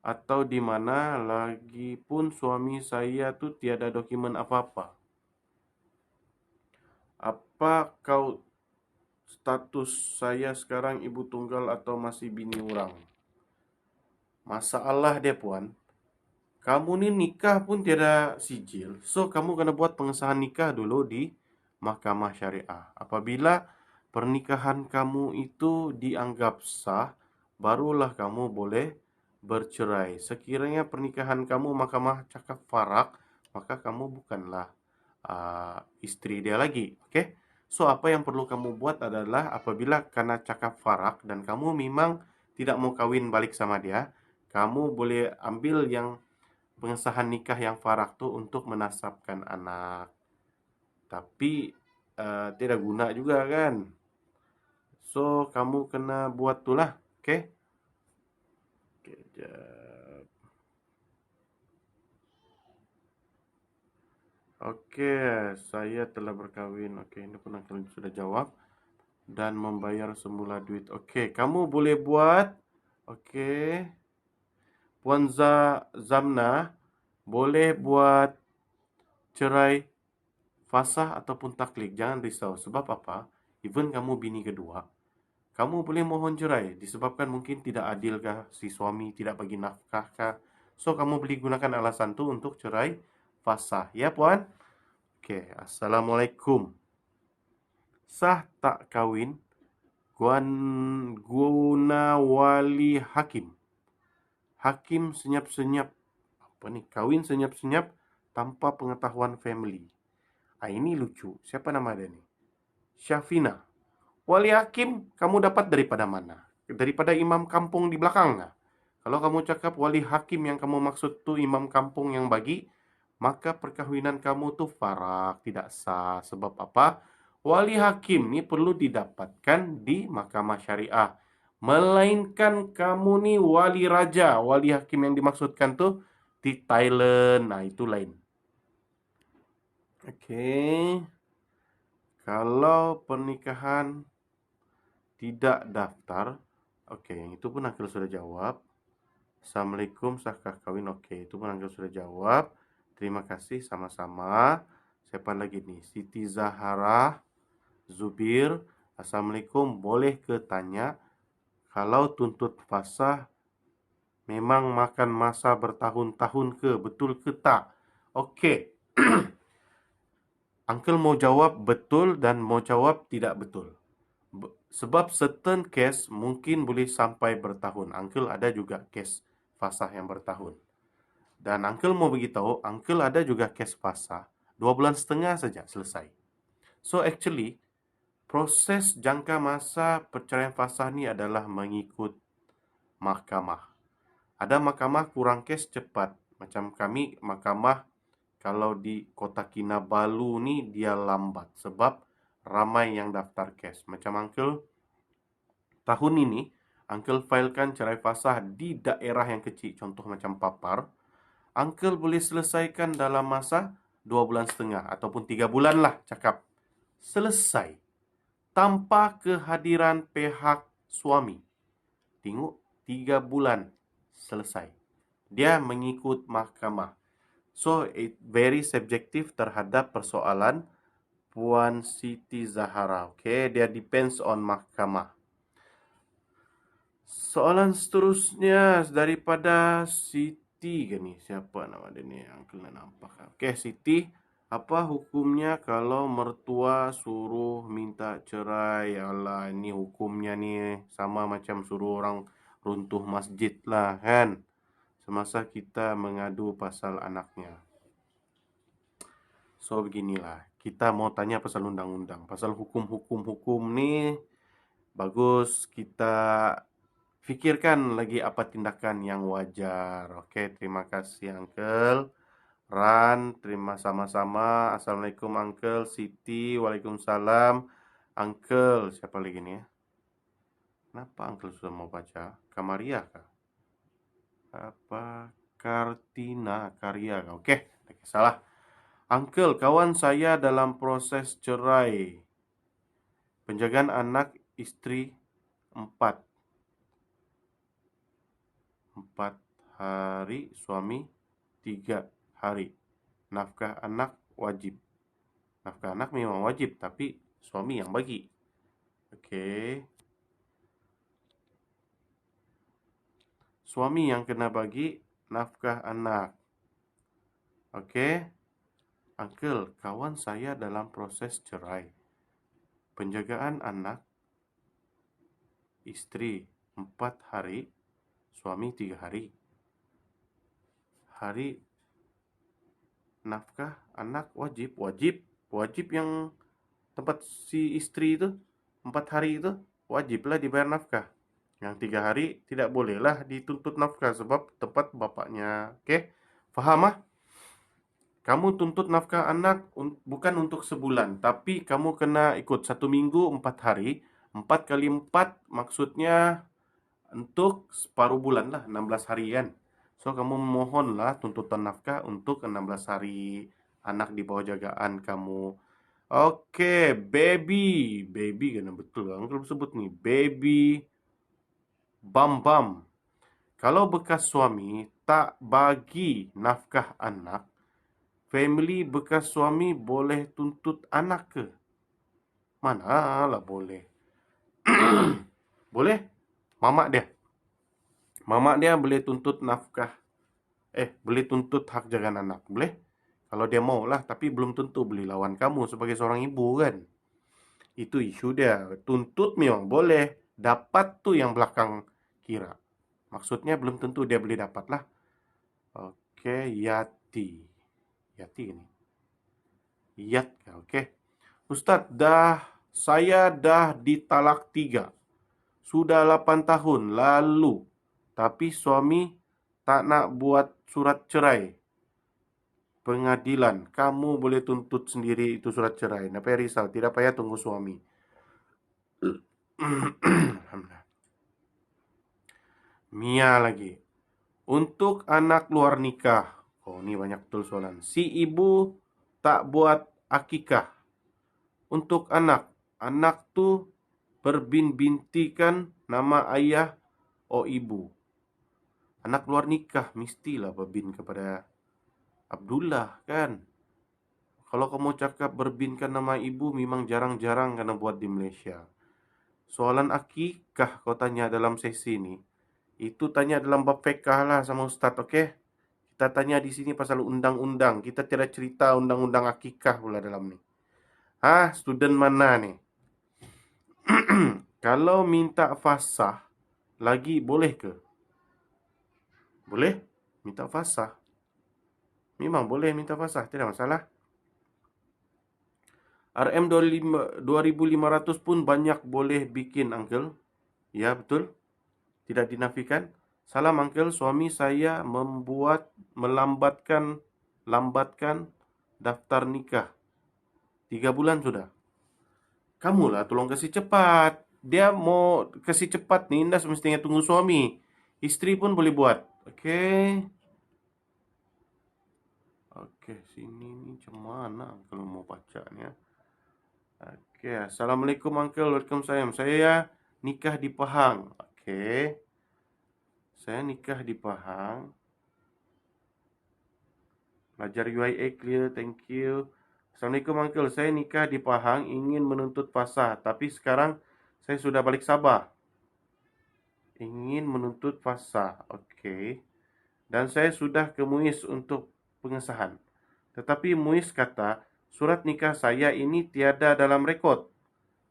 atau di mana. Lagipun suami saya tu tiada dokumen apa-apa. Apa kau status saya sekarang ibu tunggal atau masih bini orang? Masalah dia, puan. Kamu ni nikah pun tiada sijil. So, kamu kena buat pengesahan nikah dulu di Mahkamah Syariah. Apabila pernikahan kamu itu dianggap sah, barulah kamu boleh bercerai. Sekiranya pernikahan kamu Mahkamah cakap farak, maka kamu bukanlah isteri dia lagi. Okey? So, apa yang perlu kamu buat adalah apabila kena cakap farak dan kamu memang tidak mau kawin balik sama dia, kamu boleh ambil yang pengesahan nikah yang farak tu untuk menasabkan anak. Tapi tidak guna juga kan. So, kamu kena buat tu lah. Okay? Kejap. Okay, saya telah berkahwin. Okay, ini pun Uncle sudah jawab. Dan membayar semula duit. Okay, kamu boleh buat. Okay. Puan Zamna boleh buat cerai fasah ataupun taklik. Jangan risau. Sebab apa? Even kamu bini kedua, kamu boleh mohon cerai disebabkan mungkin tidak adilkah si suami tidak bagi nafkahkah. So, kamu boleh gunakan alasan tu untuk cerai fasah. Ya, puan? Oke, Assalamualaikum. Sah tak kawin guna wali hakim. Hakim senyap-senyap. Apa nih? Kawin senyap-senyap tanpa pengetahuan family. Ini lucu. Siapa nama dia nih? Syafina. Wali hakim kamu dapat daripada mana? Daripada imam kampung di belakang. Nah, kalau kamu cakap wali hakim yang kamu maksud tuh imam kampung yang bagi, maka perkawinan kamu tuh farak, tidak sah. Sebab apa? Wali hakim ini perlu didapatkan di mahkamah syariah. Melainkan kamu nih wali raja, wali hakim yang dimaksudkan tuh di Thailand. Nah, itu lain. Oke. Kalau pernikahan tidak daftar, oke, yang itu pun Uncle sudah jawab. Assalamualaikum, sahkah kawin? Oke, itu pun Uncle sudah jawab. Terima kasih, sama-sama. Siapa lagi nih? Siti Zahara Zubir. Assalamualaikum, boleh ke tanya, kalau tuntut fasah memang makan masa bertahun-tahun ke? Betul ke tak? Oke. Uncle mau jawab betul dan mau jawab tidak betul. Sebab certain case mungkin boleh sampai bertahun. Uncle ada juga case fasah yang bertahun. Dan Uncle mau beritahu, Uncle ada juga case fasah 2,5 bulan saja selesai. So actually, proses jangka masa perceraian fasah ni adalah mengikut mahkamah. Ada mahkamah kurang kes cepat. Macam kami, mahkamah kalau di Kota Kinabalu ni dia lambat. Sebab ramai yang daftar kes. Macam Uncle, tahun ini, Uncle filekan cerai fasah di daerah yang kecil. Contoh macam Papar. Uncle boleh selesaikan dalam masa 2,5 bulan ataupun 3 bulan lah cakap. Selesai. Tanpa kehadiran pihak suami. Tengok, 3 bulan selesai. Dia mengikut mahkamah. So, it very subjektif terhadap persoalan Puan Siti Zahara. Okay, dia depends on mahkamah. Soalan seterusnya daripada Siti ke ni? Siapa nama dia ni? Uncle nak nampak. Okay, Siti. Apa hukumnya kalau mertua suruh minta cerai? Alah, ini hukumnya ni sama macam suruh orang runtuh masjid lah kan? Semasa kita mengadu pasal anaknya. So, beginilah. Kita mau tanya pasal undang-undang. Pasal hukum ni bagus kita fikirkan lagi apa tindakan yang wajar. Oke, terima kasih Uncle. Ran, terima sama-sama. Assalamualaikum Uncle. Siti, waalaikumsalam. Uncle, siapa lagi nih ya? Kenapa Uncle sudah mau baca? Kamaria kah? Apa? Kartina, Karya kah? Oke, salah. Uncle, kawan saya dalam proses cerai. Penjagaan anak istri 4 hari, suami 3 hari. Nafkah anak wajib. Nafkah anak memang wajib, tapi suami yang bagi. Oke. Suami yang kena bagi nafkah anak. Oke. Uncle, kawan saya dalam proses cerai. Penjagaan anak istri 4 hari, suami 3 hari. Hari nafkah anak wajib yang tempat si istri itu 4 hari itu wajiblah dibayar nafkah. Yang 3 hari tidak bolehlah dituntut nafkah sebab tempat bapaknya. Oke, faham ah? Kamu tuntut nafkah anak bukan untuk sebulan, tapi kamu kena ikut 1 minggu 4 hari. 4 kali 4 maksudnya untuk separuh bulan lah, 16 harian. So, kamu mohonlah tuntutan nafkah untuk 16 hari anak di bawah jagaan kamu. Oke, baby kena betul kan kalau sebut nih, baby Bam. Kalau bekas suami tak bagi nafkah anak, family bekas suami boleh tuntut anak ke? Manalah boleh. Boleh? Mamak dia boleh tuntut nafkah. Boleh tuntut hak jagaan anak. Boleh? Kalau dia mau lah, tapi belum tentu beli lawan kamu sebagai seorang ibu kan. Itu isu dia. Tuntut memang boleh, dapat tuh yang belakang kira. Maksudnya belum tentu dia beli dapat lah. Oke, Yati. Yati ini. Yat, oke. Ustadz, saya dah ditalak 3. Sudah 8 tahun lalu. Tapi suami tak nak buat surat cerai. Pengadilan, kamu boleh tuntut sendiri itu surat cerai. Napa risau, tidak payah tunggu suami. Mia lagi. Untuk anak luar nikah. Oh, ini banyak betul soalan. Si ibu tak buat akikah. Untuk anak. Anak tuh berbintikan nama ayah o ibu. Anak luar nikah mestilah berbin kepada Abdullah kan. Kalau kamu cakap berbinkan nama ibu memang jarang-jarang karena buat di Malaysia. Soalan akikah kau tanya dalam sesi ini. Itu tanya dalam bab fiqh lah sama Ustaz, oke? Kita tanya di sini pasal undang-undang. Kita tidak cerita undang-undang akikah pula dalam ni. Student mana nih? Kalau minta fasah lagi boleh ke? Boleh? Minta fasah. Memang boleh minta fasah, tidak masalah. RM 2500 pun banyak boleh bikin, Uncle. Ya, betul. Tidak dinafikan. Salam, Uncle. Suami saya melambatkan daftar nikah. 3 bulan sudah. Kamulah tolong kasih cepat. Dia mau kasih cepat nih, Indah semestinya tunggu suami. Istri pun boleh buat. Oke. Oke, sini nih cemana kalau mau bacanya. Oke, Assalamualaikum Uncle, Waalaikumsalam. Saya nikah di Pahang. Oke. Saya nikah di Pahang. Belajar UIA clear, thank you. Assalamualaikum Uncle, saya nikah di Pahang, ingin menuntut fasah, tapi sekarang saya sudah balik Sabah. Ingin menuntut fasah, oke. Dan saya sudah ke MUIS untuk pengesahan. Tetapi MUIS kata, surat nikah saya ini tiada dalam rekod.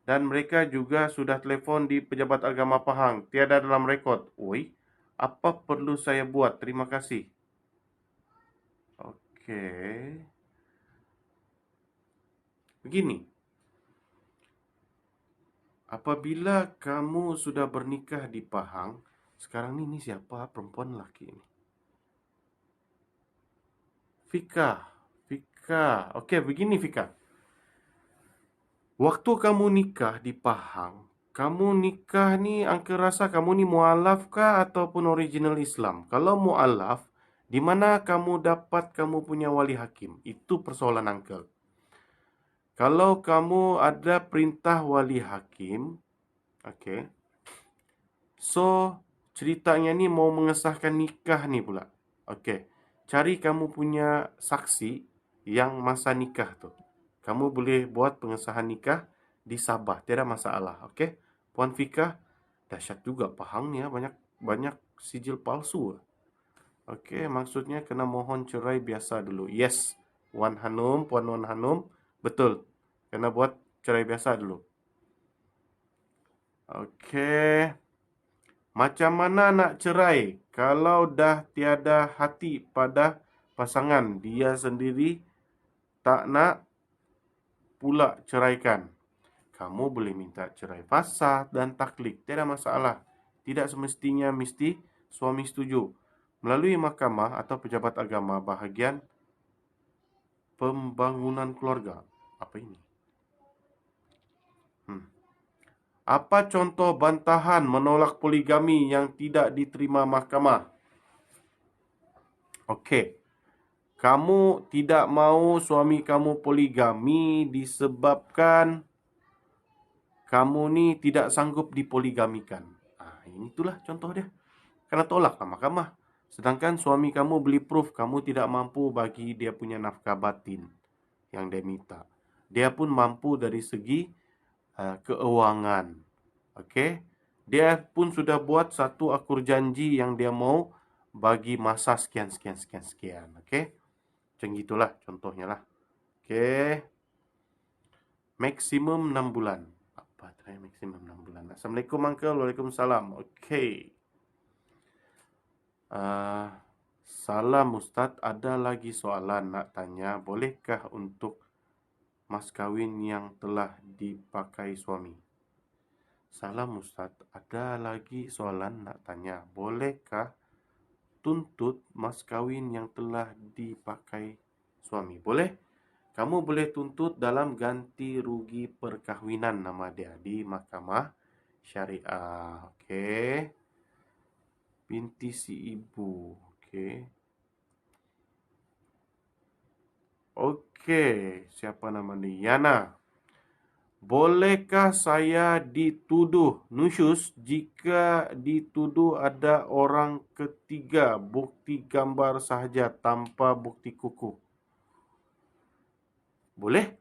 Dan mereka juga sudah telefon di Pejabat Agama Pahang, tiada dalam rekod. Oi, apa perlu saya buat? Terima kasih. Oke. Begini. Apabila kamu sudah bernikah di Pahang, sekarang ini siapa perempuan laki ini? Fika. Oke, begini Fika. Waktu kamu nikah di Pahang, kamu nikah nih, Angke rasa kamu nih mualaf kah ataupun original Islam? Kalau mualaf, di mana kamu dapat kamu punya wali hakim? Itu persoalan Angke. Kalau kamu ada perintah wali hakim, oke. So, ceritanya nih mau mengesahkan nikah nih pula. Oke. Cari kamu punya saksi yang masa nikah tuh. Kamu boleh buat pengesahan nikah di Sabah, tidak masalah, oke? Puan Fika, dahsyat juga Pahangnya banyak banyak sijil palsu. Oke, maksudnya kena mohon cerai biasa dulu. Yes, Puan Wan Hanum, betul. Kena buat cerai biasa dulu. Oke. Macam mana nak cerai kalau dah tiada hati pada pasangan, dia sendiri tak nak pula ceraikan? Kamu boleh minta cerai fasah dan taklik, tidak masalah. Tidak semestinya mesti suami setuju. Melalui mahkamah atau pejabat agama bahagian pembangunan keluarga. Apa ini? Apa contoh bantahan menolak poligami yang tidak diterima mahkamah? Okey. Kamu tidak mau suami kamu poligami disebabkan kamu ni tidak sanggup dipoligamikan. Ini itulah contoh dia. Kena tolak lah mahkamah. Sedangkan suami kamu beli proof kamu tidak mampu bagi dia punya nafkah batin yang dia minta. Dia pun mampu dari segi keuangan. Okey. Dia pun sudah buat satu akur janji yang dia mau bagi masa sekian. Okey. Macam gitulah contohnya lah. Oke. Maksimum 6 bulan. Apa tu maksimum 6 bulan? Assalamualaikum Uncle. Waalaikumsalam. Okey. Salam Ustaz, ada lagi soalan nak tanya. Bolehkah untuk mas kawin yang telah dipakai suami? Salam Ustaz, ada lagi soalan nak tanya. Bolehkah tuntut mas kawin yang telah dipakai suami? Boleh. Kamu boleh tuntut dalam ganti rugi perkahwinan nama dia di Mahkamah Syariah. Okey. Binti si ibu. Okey. Okey. Siapa nama ni? Yana. Bolehkah saya dituduh nusyus jika dituduh ada orang ketiga bukti gambar sahaja tanpa bukti kukuh? Boleh.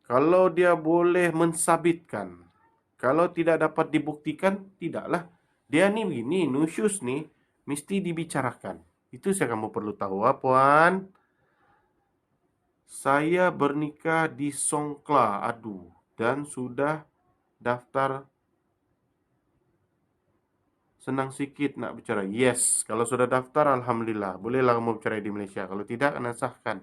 Kalau dia boleh mensabitkan. Kalau tidak dapat dibuktikan, tidaklah. Dia ni begini, nusyus ni mesti dibicarakan. Itu saya kamu perlu tahu, puan. Saya bernikah di Songkla, Adu, dan sudah daftar. Senang sikit nak bercerai. Yes, kalau sudah daftar, alhamdulillah. Bolehlah kamu bercerai di Malaysia. Kalau tidak, kena sahkan.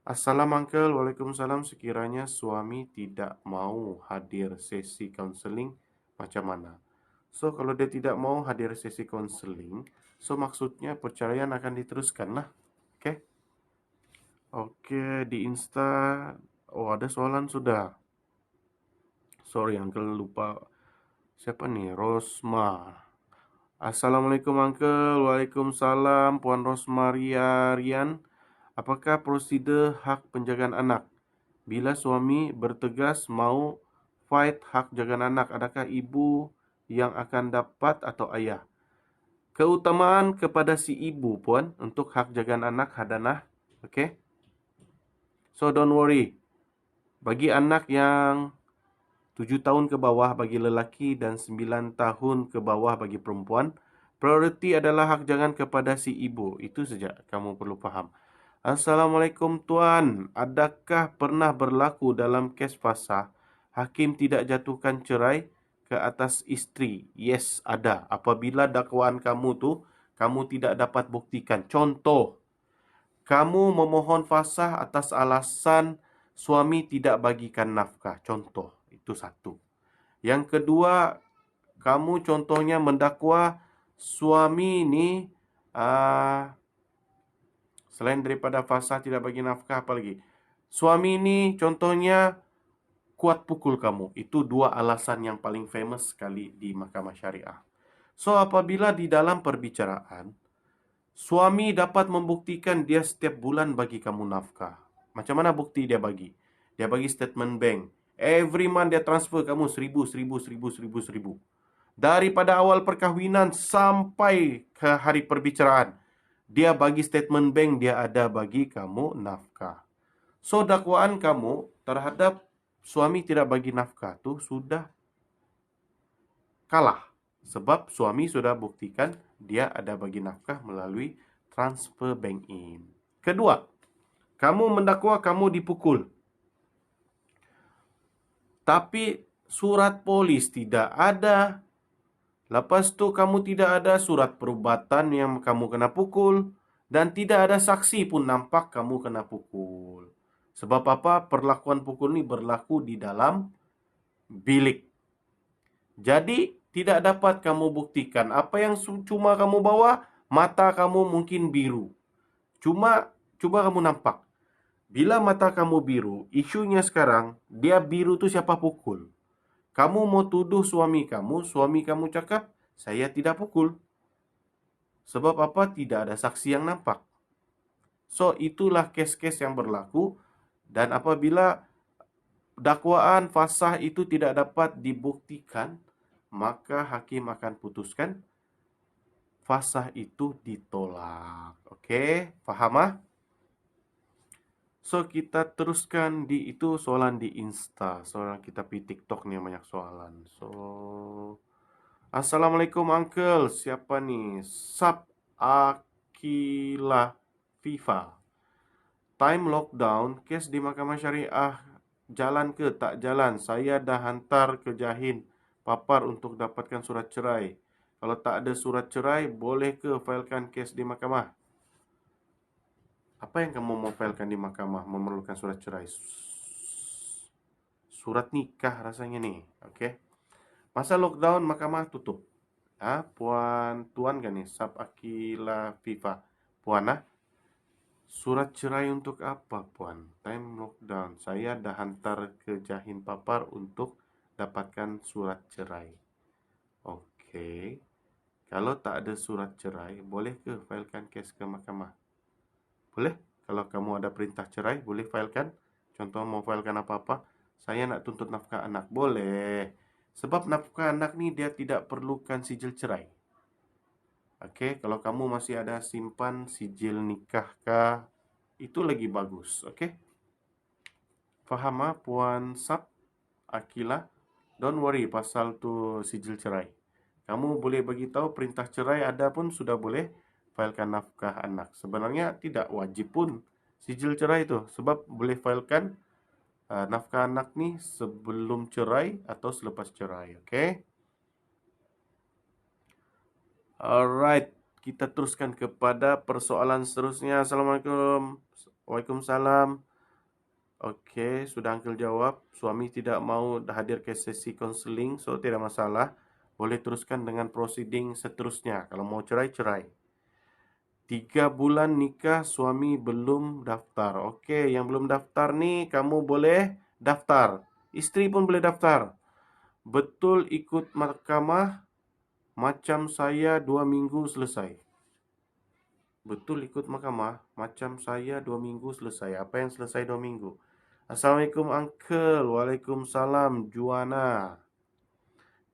Assalamualaikum Uncle. Waalaikumsalam. Sekiranya suami tidak mau hadir sesi kaunseling, macam mana? So, kalau dia tidak mau hadir sesi kaunseling, so maksudnya perceraian akan diteruskan lah. Okay? Oke, di Insta. Oh, ada soalan sudah. Sorry, Uncle lupa. Siapa nih? Rosma. Assalamualaikum Uncle. Waalaikumsalam Puan Rosmaria Rian. Apakah prosedur hak penjagaan anak? Bila suami bertegas mau fight hak jagaan anak, adakah ibu yang akan dapat atau ayah? Keutamaan kepada si ibu, Puan, untuk hak jagaan anak hadanah. Okay? So don't worry. Bagi anak yang 7 tahun ke bawah bagi lelaki dan 9 tahun ke bawah bagi perempuan, prioriti adalah hak jagaan kepada si ibu. Itu saja kamu perlu faham. Assalamualaikum Tuan. Adakah pernah berlaku dalam kes fasah, hakim tidak jatuhkan cerai ke atas isteri? Yes, ada. Apabila dakwaan kamu tu, kamu tidak dapat buktikan. Contoh, kamu memohon fasah atas alasan suami tidak bagikan nafkah. Contoh, itu satu. Yang kedua, kamu contohnya mendakwa suami ni selain daripada fasah tidak bagi nafkah, apa lagi? Suami ni contohnya kuat pukul kamu. Itu dua alasan yang paling famous sekali di Mahkamah Syariah. So, apabila di dalam perbicaraan, suami dapat membuktikan dia setiap bulan bagi kamu nafkah. Macam mana bukti dia bagi? Dia bagi statement bank. Every month dia transfer kamu 1,000. Daripada awal perkahwinan sampai ke hari perbicaraan, dia bagi statement bank, dia ada bagi kamu nafkah. So, dakwaan kamu terhadap suami tidak bagi nafkah tu sudah kalah. Sebab suami sudah buktikan dia ada bagi nafkah melalui transfer bank in. Kedua, kamu mendakwa kamu dipukul. Tapi surat polis tidak ada. Lepas tu kamu tidak ada surat perubatan yang kamu kena pukul. Dan tidak ada saksi pun nampak kamu kena pukul. Sebab apa? Perlakuan pukul ni berlaku di dalam bilik. Jadi, tidak dapat kamu buktikan. Apa yang cuma kamu bawa, mata kamu mungkin biru. Cuma, cuba kamu nampak. Bila mata kamu biru, isunya sekarang, dia biru tu siapa pukul? Kamu mau tuduh suami kamu cakap, saya tidak pukul. Sebab apa? Tidak ada saksi yang nampak. So, itulah kes-kes yang berlaku. Dan apabila dakwaan fasah itu tidak dapat dibuktikan, maka hakim akan putuskan fasah itu ditolak. Okey, faham ah? So, kita teruskan di itu soalan di Insta. Soalan kita pergi TikTok ni banyak soalan. So, Assalamualaikum Uncle. Siapa ni? Sab Akila Fifa. time lockdown, kes di Mahkamah Syariah jalan ke tak jalan? Saya dah hantar ke Jahin Papar untuk dapatkan surat cerai. Kalau tak ada surat cerai, boleh ke failkan kes di mahkamah? Apa yang kamu mau failkan di mahkamah memerlukan surat cerai? Surat nikah rasanya nih, oke? Masa lockdown mahkamah tutup. Puan Tuan kan nih, Sab Akila Viva. Puan surat cerai untuk apa, Puan? Time lockdown. Saya dah hantar ke Jahin Papar untuk dapatkan surat cerai. Oke. Kalau tak ada surat cerai, boleh ke failkan kes ke mahkamah? Boleh. Kalau kamu ada perintah cerai, boleh failkan. Contoh mau failkan apa-apa. Saya nak tuntut nafkah anak. Boleh. Sebab nafkah anak ni dia tidak perlukan sijil cerai. Oke, kalau kamu masih ada simpan sijil nikah kah, itu lagi bagus. Oke. Faham Puan Sab Akila? Don't worry pasal tu sijil cerai. Kamu boleh bagi tahu perintah cerai ada pun sudah boleh failkan nafkah anak. Sebenarnya tidak wajib pun sijil cerai itu, sebab boleh failkan nafkah anak ni sebelum cerai atau selepas cerai. Okay? Alright, kita teruskan kepada persoalan seterusnya. Assalamualaikum. Waalaikumsalam. Okey, sudah Uncle jawab. Suami tidak mahu hadir ke sesi konseling, so tidak masalah. Boleh teruskan dengan proceeding seterusnya. Kalau mau cerai, cerai. 3 bulan nikah, suami belum daftar. Okey, yang belum daftar ni, kamu boleh daftar. Isteri pun boleh daftar. Betul ikut mahkamah, macam saya 2 minggu selesai. Betul ikut mahkamah, macam saya 2 minggu selesai. Apa yang selesai 2 minggu? Assalamualaikum Uncle. Waalaikumsalam Juana.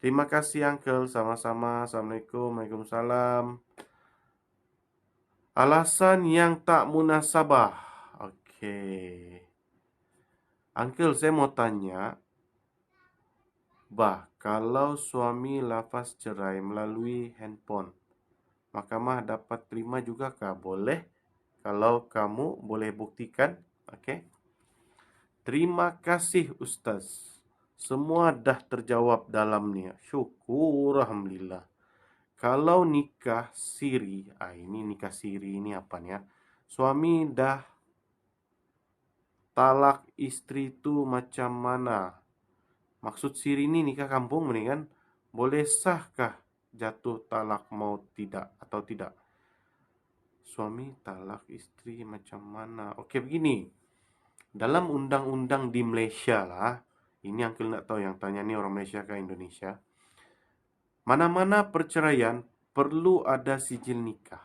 Terima kasih Uncle. Sama-sama. Assalamualaikum. Waalaikumsalam. Alasan yang tak munasabah. Okey. Uncle, saya mau tanya. Kalau suami lafaz cerai melalui handphone, mahkamah dapat terima juga kah? Boleh. Kalau kamu boleh buktikan. Okey. Terima kasih Ustaz. Semua dah terjawab dalam ni. Syukur Alhamdulillah. Kalau nikah siri, ini nikah siri ini apa ni ya? Suami dah talak isteri tu macam mana? Maksud siri ni nikah kampung ni kan? Boleh sahkah jatuh talak mau tidak atau tidak? Suami talak isteri macam mana? Okey begini. Dalam undang-undang di Malaysia lah, ini Uncle nak tahu yang tanya ni orang Malaysia ke Indonesia. Mana-mana perceraian perlu ada sijil nikah.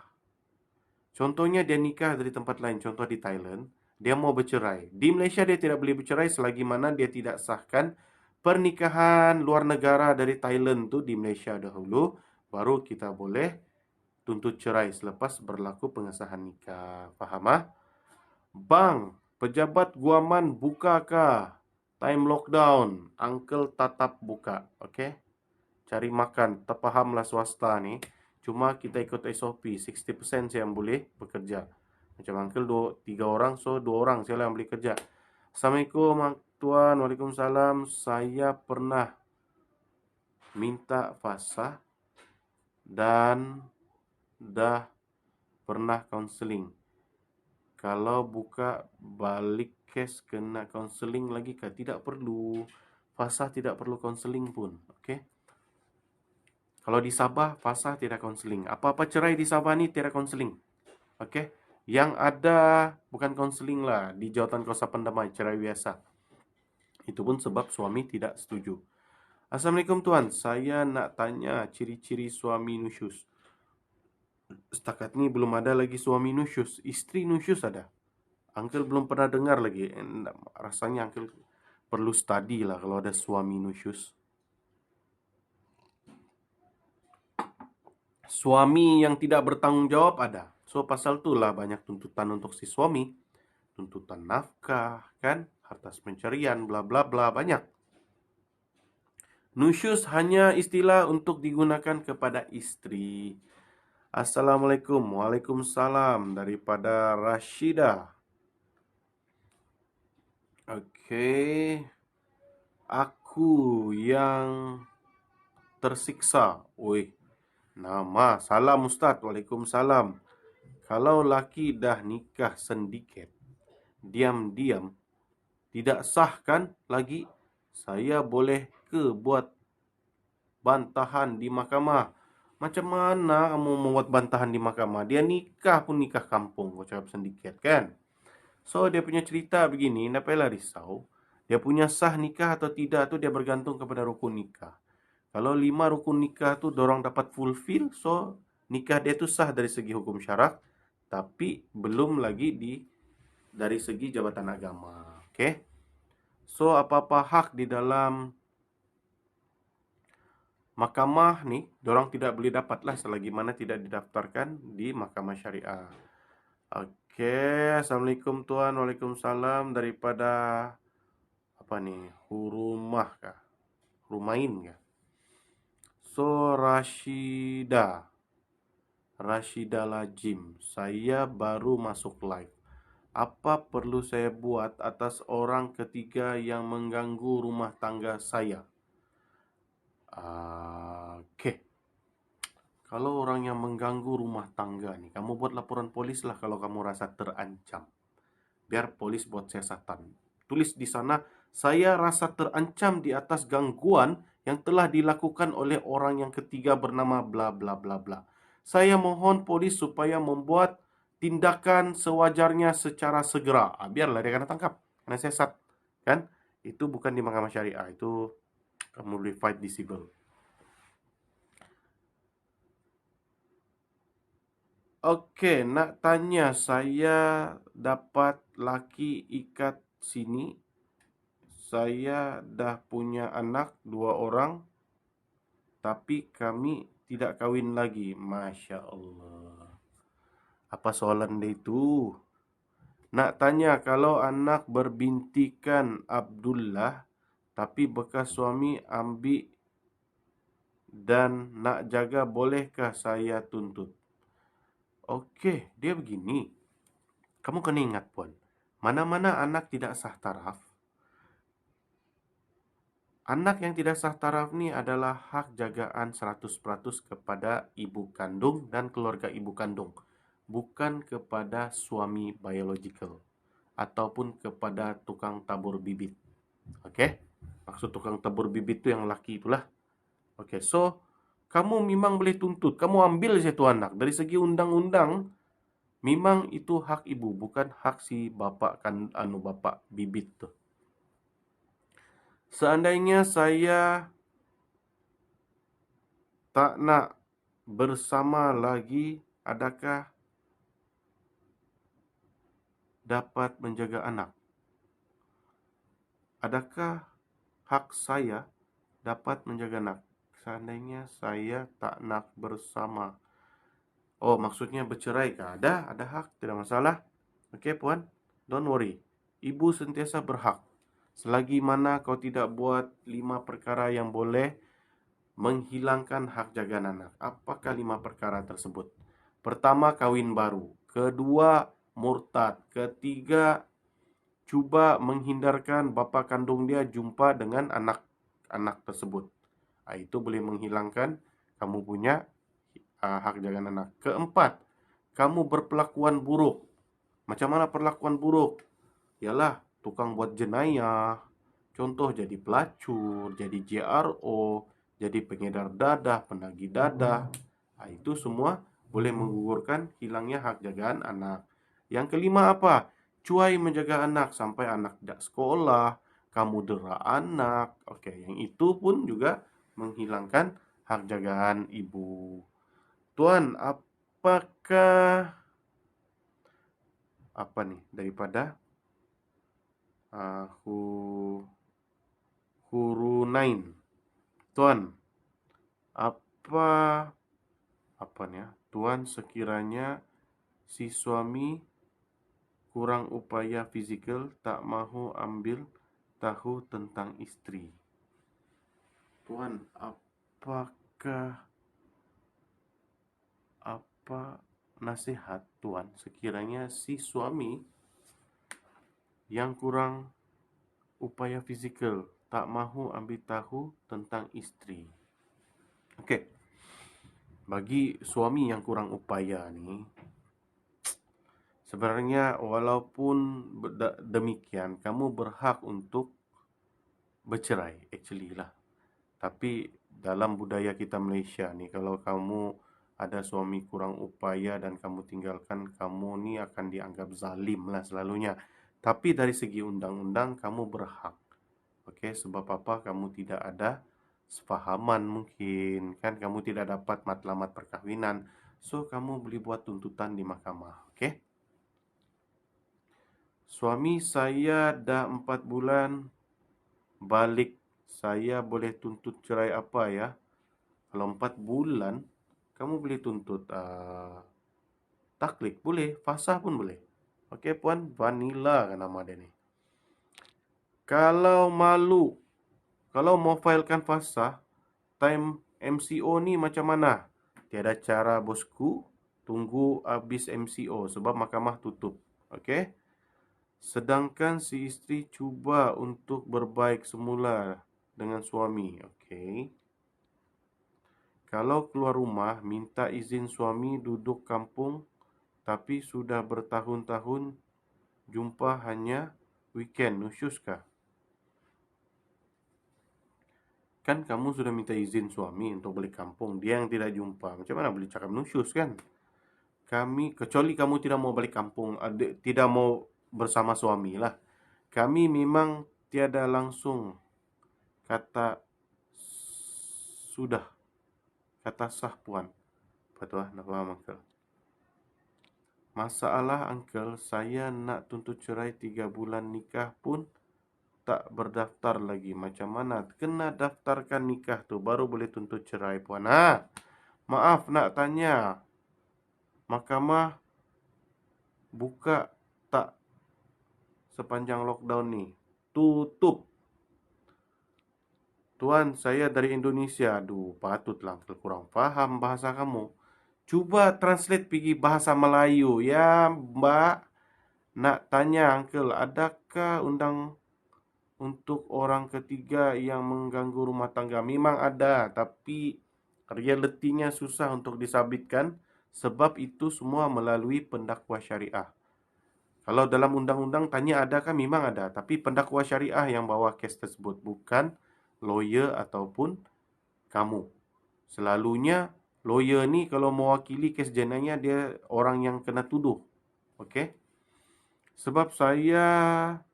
Contohnya dia nikah dari tempat lain, contoh di Thailand, dia mau bercerai. Di Malaysia dia tidak boleh bercerai selagi mana dia tidak sahkan pernikahan luar negara dari Thailand tu di Malaysia dahulu, baru kita boleh tuntut cerai selepas berlaku pengesahan nikah. Faham? Bang, pejabat guaman bukakah? Time lockdown, Uncle tatap buka. Okey? Cari makan, terpahamlah swasta ni. Cuma kita ikut SOP, 60% saya yang boleh bekerja. Macam Uncle 3 orang, so 2 orang saya yang boleh kerja. Assalamualaikum Tuan, Waalaikumsalam. Saya pernah minta fasah dan dah pernah kaunseling. Kalau buka balik kes kena kaunseling lagi ke? Tidak perlu. Fasah tidak perlu kaunseling pun. Okey. Kalau di Sabah, fasah tidak kaunseling. Apa-apa cerai di Sabah ni tidak kaunseling. Okey. Yang ada bukan kaunseling lah di Jawatankuasa Pendamai, cerai biasa. Itu pun sebab suami tidak setuju. Assalamualaikum Tuan. Saya nak tanya ciri-ciri suami nusyus. Setakat ni belum ada lagi suami nusyus. Isteri nusyus ada. Uncle belum pernah dengar lagi. Rasanya Uncle perlu study lah kalau ada suami nusyus. Suami yang tidak bertanggung jawab ada. So pasal itulah banyak tuntutan untuk si suami. Tuntutan nafkah, kan? Harta pencarian, bla bla bla, banyak. Nusyus hanya istilah untuk digunakan kepada isteri. Assalamualaikum. Waalaikumsalam daripada Rashidah. Oke, aku yang tersiksa. Wih, nama. Salam Ustaz. Waalaikumsalam. Kalau laki dah nikah sindiket, diam-diam, tidak sah kan lagi? Saya boleh ke buat bantahan di mahkamah? Macam mana kamu membuat bantahan di mahkamah? Dia nikah pun nikah kampung, kau cakap sindiket kan? So, dia punya cerita begini, tak payahlah risau. Dia punya sah nikah atau tidak tu dia bergantung kepada rukun nikah. Kalau 5 rukun nikah tu dorang dapat fulfill, so nikah dia tu sah dari segi hukum syarak, tapi belum lagi dari segi jabatan agama. Okay? So, apa-apa hak di dalam mahkamah ni, dorang tidak boleh dapatlah selagi mana tidak didaftarkan di mahkamah syariah. Okay, Assalamualaikum Tuan. Waalaikumsalam. Daripada apa ni? Hurumah kah? Hurumain kah? So, Rashida Lajim. Saya baru masuk live. Apa perlu saya buat atas orang ketiga yang mengganggu rumah tangga saya? Okey. Kalau orang yang mengganggu rumah tangga ni, kamu buat laporan polis lah kalau kamu rasa terancam. Biar polis buat siasatan. Tulis di sana, saya rasa terancam di atas gangguan yang telah dilakukan oleh orang yang ketiga bernama bla bla bla bla. Saya mohon polis supaya membuat tindakan sewajarnya secara segera. Biarlah dia kena tangkap, kena siasat. Kan? Itu bukan di mahkamah syariah, itu kamu boleh fight di civil. Okey, nak tanya, saya dapat laki ikat sini. Saya dah punya anak 2 orang, tapi kami tidak kahwin lagi. Masya Allah. Apa soalan dia itu? Nak tanya, kalau anak berbintikan Abdullah, tapi bekas suami ambil dan nak jaga, bolehkah saya tuntut? Okey, dia begini. Kamu kena ingat puan, mana-mana anak tidak sah taraf, anak yang tidak sah taraf ni adalah hak jagaan 100% kepada ibu kandung dan keluarga ibu kandung, bukan kepada suami biological ataupun kepada tukang tabur bibit. Okey? Maksud tukang tabur bibit tu yang laki itulah. Okey, so kamu memang boleh tuntut, kamu ambil satu anak. Dari segi undang-undang, memang itu hak ibu, bukan hak si bapak kan bapak bibit tu. Seandainya saya tak nak bersama lagi, adakah dapat menjaga anak? Adakah hak saya dapat menjaga anak? Seandainya saya tak nak bersama. Oh, maksudnya bercerai kah? Ada hak, tidak masalah. Okey, puan. Don't worry. Ibu sentiasa berhak. Selagi mana kau tidak buat 5 perkara yang boleh menghilangkan hak jaga anak. Apakah 5 perkara tersebut? Pertama, kahwin baru. Kedua, murtad. Ketiga, cuba menghindarkan bapa kandung dia jumpa dengan anak-anak tersebut. Itu boleh menghilangkan kamu punya hak jaga anak. Keempat, kamu berperlakuan buruk. Macam mana perlakuan buruk? Ialah tukang buat jenayah, contoh jadi pelacur, jadi JRO, jadi pengedar dadah, penagih dadah. Itu semua boleh menggugurkan hilangnya hak jagaan anak. Yang kelima apa? Cuai menjaga anak sampai anak tidak sekolah, kamu dera anak. Okey, yang itu pun juga menghilangkan hak jagaan ibu. Tuan, apakah apa nih daripada Hurunain? Tuan, apa nih ya? Tuan, sekiranya si suami kurang upaya fizikal, tak mahu ambil tahu tentang isteri. Tuan, apa nasihat Tuan sekiranya si suami yang kurang upaya fizikal, tak mahu ambil tahu tentang isteri. Okey, bagi suami yang kurang upaya ni, sebenarnya walaupun demikian, kamu berhak untuk bercerai actually lah. Tapi dalam budaya kita Malaysia ni, kalau kamu ada suami kurang upaya dan kamu tinggalkan, kamu ni akan dianggap zalim lah selalunya. Tapi dari segi undang-undang, kamu berhak. Okey, sebab apa? Kamu tidak ada sefahaman mungkin, kan? Kamu tidak dapat matlamat perkahwinan. So, kamu boleh buat tuntutan di mahkamah. Okey? Suami saya dah 4 bulan balik. Saya boleh tuntut cerai apa ya? Kalau 4 bulan, kamu boleh tuntut taklik. Boleh. Fasah pun boleh. Okey, puan. Vanilla kan nama dia ni. Kalau malu, kalau mau filekan fasah, time MCO ni macam mana? Tiada cara, bosku. Tunggu habis MCO sebab mahkamah tutup. Okey? Sedangkan si isteri cuba untuk berbaik semula dengan suami. Okey. Kalau keluar rumah, minta izin suami duduk kampung, tapi sudah bertahun-tahun jumpa hanya weekend. Nusyuskah? Kan kamu sudah minta izin suami untuk balik kampung. Dia yang tidak jumpa. Macam mana boleh cakap nusyus kan? Kami, kecuali kamu tidak mau balik kampung, tidak mau bersama suami lah. Kami memang tiada langsung kata sudah. Kata sah puan. Betul lah, nak faham uncle. Masalah uncle, saya nak tuntut cerai 3 bulan nikah pun tak berdaftar lagi. Macam mana? Kena daftarkan nikah tu baru boleh tuntut cerai puan. Maaf nak tanya. Mahkamah buka tak sepanjang lockdown ni? Tutup. Tuan, saya dari Indonesia. Aduh, patutlah uncle kurang faham bahasa kamu. Cuba translate pergi bahasa Melayu. Ya, Mbak. Nak tanya uncle, adakah undang untuk orang ketiga yang mengganggu rumah tangga? Memang ada, tapi realitinya susah untuk disabitkan sebab itu semua melalui pendakwa syariah. Kalau dalam undang-undang tanya adakah, memang ada, tapi pendakwa syariah yang bawa kes tersebut, bukan lawyer ataupun kamu. Selalunya lawyer ni kalau mewakili kes jenayah, dia orang yang kena tuduh. Okey? Sebab saya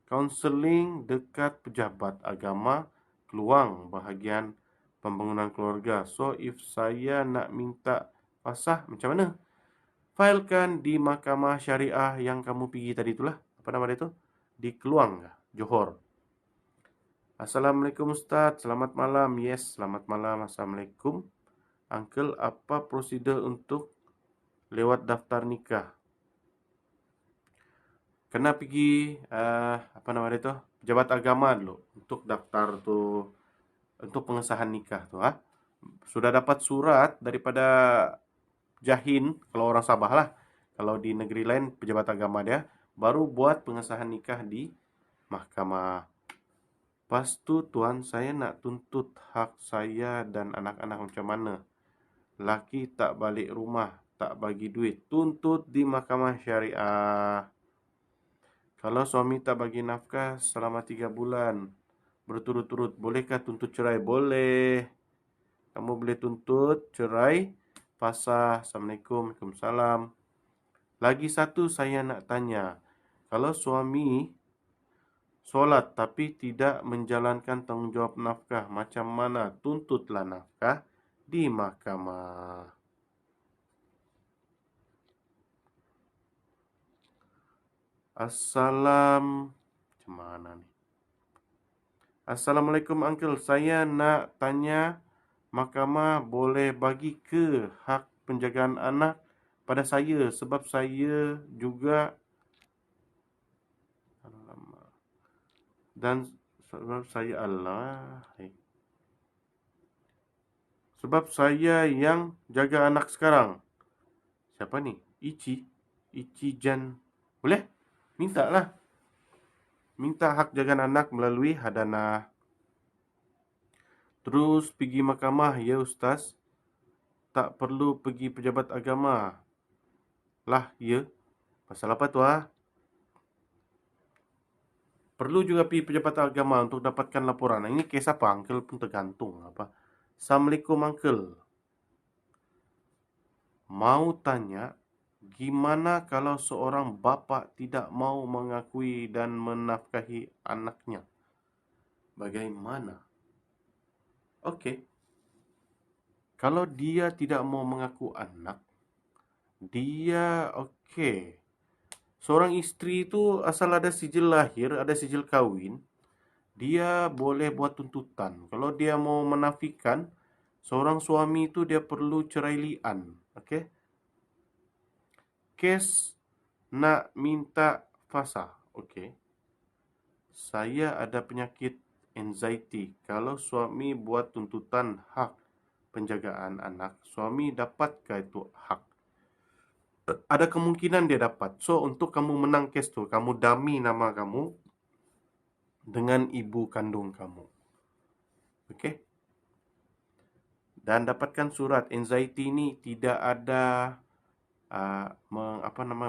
kaunseling dekat pejabat agama Keluang bahagian pembangunan keluarga. So, if saya nak minta fasah, macam mana? Filekan di mahkamah syariah yang kamu pergi tadi itulah. Apa nama dia tu? Di Keluang, Johor. Assalamualaikum Ustaz. Selamat malam. Yes, selamat malam. Assalamualaikum. Uncle, apa prosedur untuk lewat daftar nikah? Kena pergi apa nama dia tu? Pejabat agama dulu untuk daftar tu, untuk pengesahan nikah tu. Sudah dapat surat daripada Jahin, kalau orang Sabah lah. Kalau di negeri lain pejabat agama dia, baru buat pengesahan nikah di mahkamah. Lepas tu tuan, saya nak tuntut hak saya dan anak-anak macam mana? Laki tak balik rumah, tak bagi duit. Tuntut di mahkamah syariah. Kalau suami tak bagi nafkah selama 3 bulan berturut-turut, bolehkah tuntut cerai? Boleh. Kamu boleh tuntut cerai, fasah. Assalamualaikum. Waalaikumsalam. Lagi satu saya nak tanya. Kalau suami solat tapi tidak menjalankan tanggungjawab nafkah, macam mana? Tuntutlah nafkah di mahkamah. Macam mana ni? Assalamualaikum uncle. Saya nak tanya, mahkamah boleh bagi ke hak penjagaan anak pada saya sebab saya juga dan sebab saya sebab saya yang jaga anak sekarang. Siapa ni? Ichi Jan. Boleh? Minta lah. minta hak jagaan anak melalui hadanah. Terus pergi mahkamah, ya Ustaz. Tak perlu pergi pejabat agama. Lah, ya. Pasal apa tu Perlu juga pergi pejabat agama untuk dapatkan laporan. Ini kes apa? Uncle pun tergantung apa. Assalamualaikum Uncle. Mau tanya, gimana kalau seorang bapa tidak mau mengakui dan menafkahi anaknya? Bagaimana? Okey. Kalau dia tidak mau mengaku anak, dia okey. Seorang isteri itu asal ada sijil lahir, ada sijil kahwin, dia boleh buat tuntutan. Kalau dia mau menafikan, seorang suami itu dia perlu cerai li'an. Okey? Kes nak minta fasah. Okey. Saya ada penyakit anxiety. Kalau suami buat tuntutan hak penjagaan anak, suami dapatkah itu hak? Ada kemungkinan dia dapat. So, untuk kamu menang kes tu, kamu dami nama kamu dengan ibu kandung kamu. Okey? Dan dapatkan surat. Anxiety ni tidak ada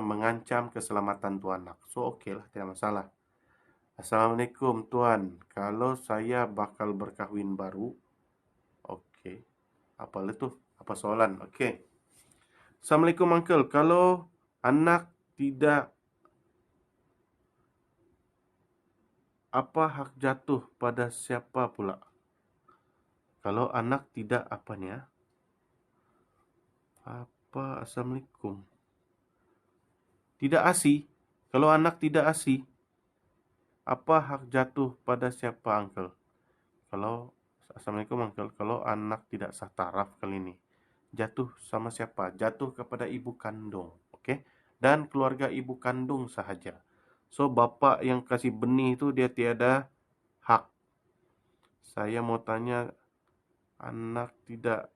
mengancam keselamatan tu anak. So, okeylah, tidak masalah. Assalamualaikum tuan. Kalau saya bakal berkahwin baru, okey. Apa tu? Apa soalan? Okey. Assalamualaikum uncle. Kalau anak tidak, apa hak jatuh pada siapa pula? Kalau anak tidak apa ni Apa? Assalamualaikum. Tidak asi. Kalau anak tidak asi, apa hak jatuh pada siapa uncle? Kalau Assalamualaikum uncle. Kalau anak tidak sah taraf kali ini, jatuh sama siapa? Jatuh kepada ibu kandung. Okey? Dan keluarga ibu kandung sahaja. So, bapa yang kasih benih itu dia tiada hak. Saya mau tanya, anak tidak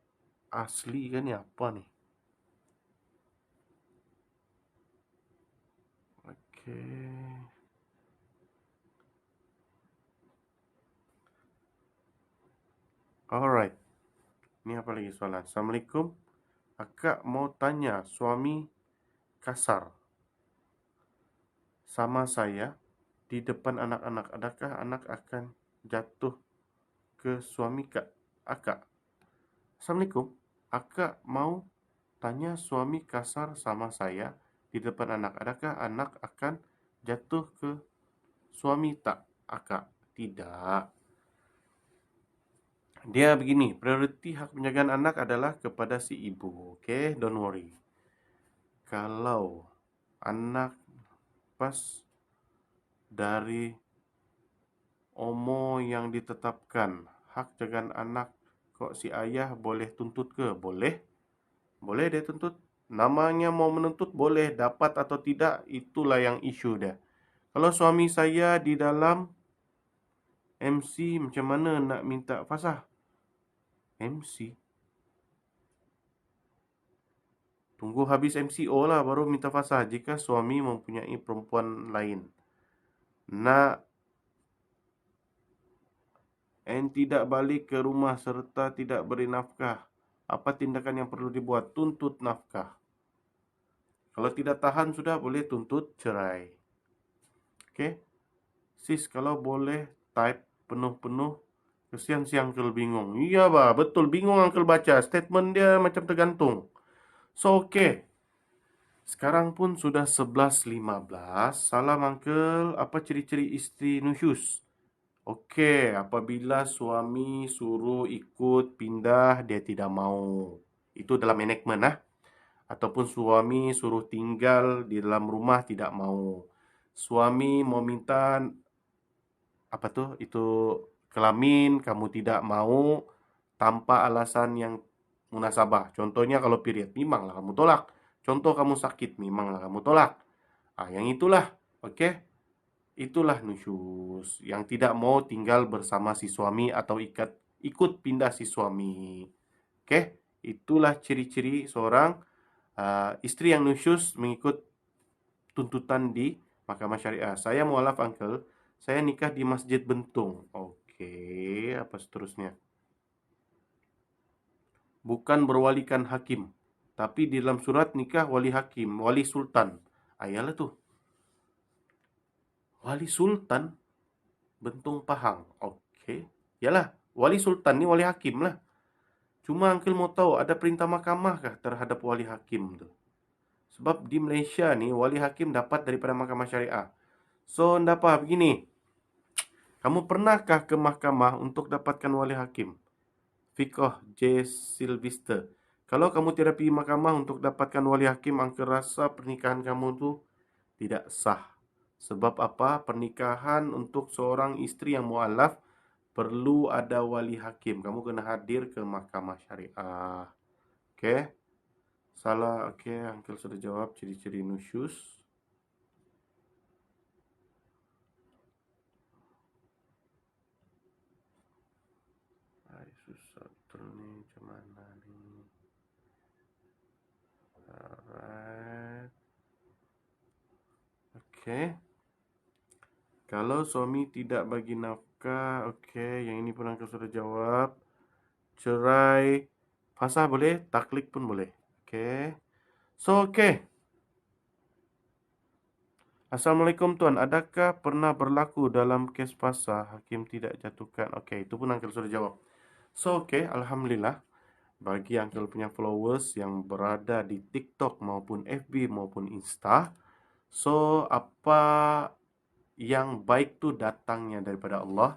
asli kan ni apa ni? Okey. Alright. Ni apa lagi soalan? Assalamualaikum. Akak mau tanya, suami kasar sama saya di depan anak-anak. Adakah anak akan jatuh ke suami akak? Assalamualaikum. Akak mau tanya, suami kasar sama saya di depan anak. Adakah anak akan jatuh ke suami akak? Tidak. Dia begini, prioriti hak penjagaan anak adalah kepada si ibu. Okay, don't worry. Kalau anak pas dari umur yang ditetapkan, hak jagaan anak, kok si ayah boleh tuntut ke? Boleh. Boleh dia tuntut. Namanya mau menuntut boleh, dapat atau tidak, itulah yang isu dia. Kalau suami saya di dalam MC, macam mana nak minta fasah? MC? Tunggu habis MCO lah baru minta fasah jika suami mempunyai perempuan lain. Nak tidak balik ke rumah serta tidak beri nafkah. Apa tindakan yang perlu dibuat? Tuntut nafkah. Kalau tidak tahan sudah boleh tuntut cerai. Okey? Sis, kalau boleh type penuh-penuh. Kesian si uncle bingung. Iya bah, betul bingung uncle baca. Statement dia macam tergantung. So, okey. Sekarang pun sudah 11.15. Salam uncle. Apa ciri-ciri isteri nusyus? Okey, apabila suami suruh ikut pindah, dia tidak mau. Itu dalam enactment Ataupun suami suruh tinggal di dalam rumah, tidak mau. Suami mau minta itu kelamin, kamu tidak mau tanpa alasan yang munasabah. Contohnya kalau period, memanglah kamu tolak. Contoh kamu sakit, memanglah kamu tolak. Yang itulah, okey? Itulah nusyus, yang tidak mau tinggal bersama si suami atau ikut pindah si suami. Okey? Itulah ciri-ciri seorang isteri yang nusyus mengikut tuntutan di mahkamah syariah. Saya mualaf uncle, Saya nikah di Masjid Bentung. Oke, apa seterusnya? Bukan berwalikan hakim, tapi di dalam surat nikah wali hakim, wali sultan. Ayalah tuh, wali sultan Bentung Pahang. Oke, yalah, wali sultan ni wali hakim lah. Cuma uncle mau tahu ada perintah mahkamah kah terhadap wali hakim tuh? Sebab di Malaysia ni wali hakim dapat daripada mahkamah syariah. So, ndak apa begini. Kamu pernahkah ke mahkamah untuk dapatkan wali hakim? Fiqh J. Sylvester. Kalau kamu tidak pergi mahkamah untuk dapatkan wali hakim, angka rasa pernikahan kamu tu tidak sah. Sebab apa? Pernikahan untuk seorang isteri yang mualaf perlu ada wali hakim. Kamu kena hadir ke mahkamah syariah. Okey? Salah. Okey, uncle sudah jawab ciri-ciri nusyus. Ay, susah betul ni. Macam mana ni? Alright. Okey. Kalau suami tidak bagi nafkah, okey, yang ini pun uncle sudah jawab. Cerai, fasah boleh, taklid pun boleh. Okey. So, okey. Assalamualaikum Tuan, adakah pernah berlaku dalam kes fasah hakim tidak jatuhkan? Okey, itu pun uncle sudah jawab. So, okey, alhamdulillah. Bagi uncle punya followers yang berada di TikTok maupun FB maupun Insta, so apa yang baik tu datangnya daripada Allah.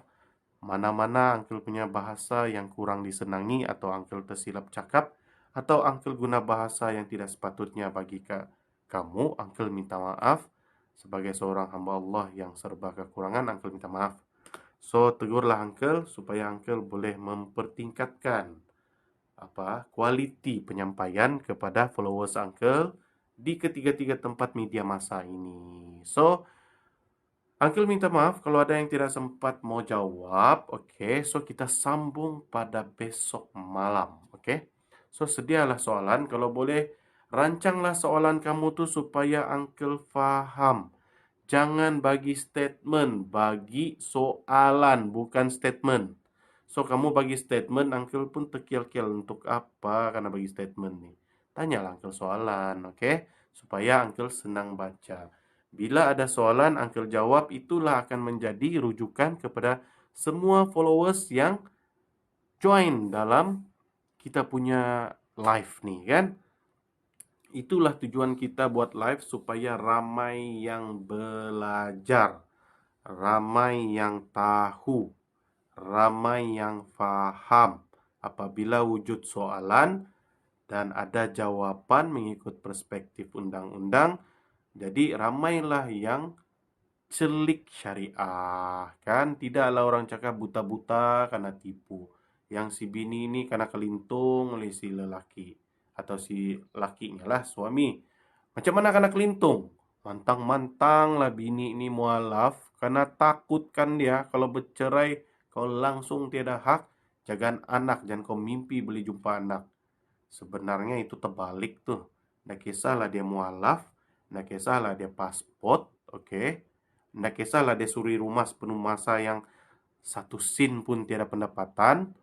Mana-mana uncle punya bahasa yang kurang disenangi atau uncle tersilap cakap atau uncle guna bahasa yang tidak sepatutnya bagi kamu, uncle minta maaf. Sebagai seorang hamba Allah yang serba kekurangan, uncle minta maaf. So, tegurlah uncle supaya uncle boleh mempertingkatkan kualiti penyampaian kepada followers uncle di ketiga-tiga tempat media massa ini. So, uncle minta maaf kalau ada yang tidak sempat mau jawab. Okey, so kita sambung pada besok malam. Okey. So, sedialah soalan. Kalau boleh, rancanglah soalan kamu tu supaya uncle faham. Jangan bagi statement, bagi soalan, bukan statement. So, kamu bagi statement, uncle pun terkial-kial untuk apa karena bagi statement ni. Tanyalah uncle soalan, okey? Supaya uncle senang baca. Bila ada soalan, uncle jawab, itulah akan menjadi rujukan kepada semua followers yang join dalam kita punya live ni, kan? Itulah tujuan kita buat live supaya ramai yang belajar, ramai yang tahu, ramai yang faham. Apabila wujud soalan dan ada jawapan mengikut perspektif undang-undang, jadi ramailah yang celik syariah. Kan tidaklah orang cakap buta-buta karena tipu. Yang si bini ini karena kelintung oleh si lelaki. Atau si lakinya lah, suami. Macam mana karena kelintung? Mantang-mantang lah bini ini mualaf. Karena takutkan dia kalau bercerai kau langsung tiada hak. Jagaan anak, jangan kau mimpi boleh jumpa anak. Sebenarnya itu terbalik tuh. Nggak kisahlah dia mualaf. Nggak kisahlah dia pasport. Okey. Nggak kisahlah dia suri rumah sepenuh masa yang satu sen pun tiada pendapatan.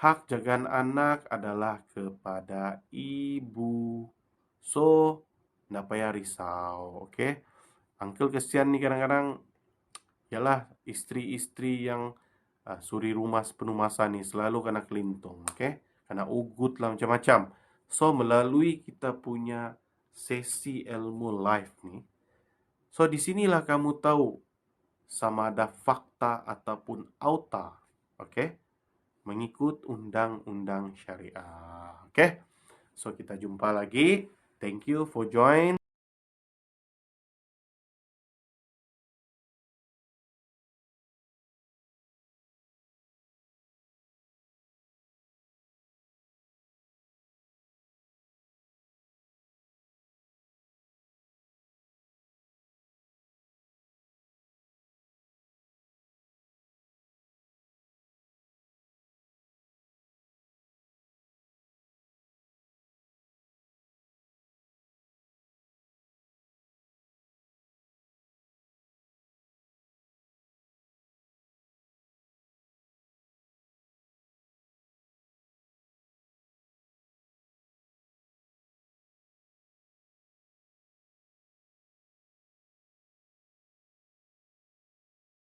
Hak jagaan anak adalah kepada ibu. So, nggak payah risau, okey? Uncle kesian ni kadang-kadang, yalah isteri-isteri yang suri rumah sepenuh masa ni selalu kena kelintung, okey? Kena ugut lah macam-macam. So, melalui kita punya sesi ilmu live ni, so di sinilah kamu tahu sama ada fakta ataupun auta, okey? Mengikut undang-undang syariah. Okey. So kita jumpa lagi. Thank you for join.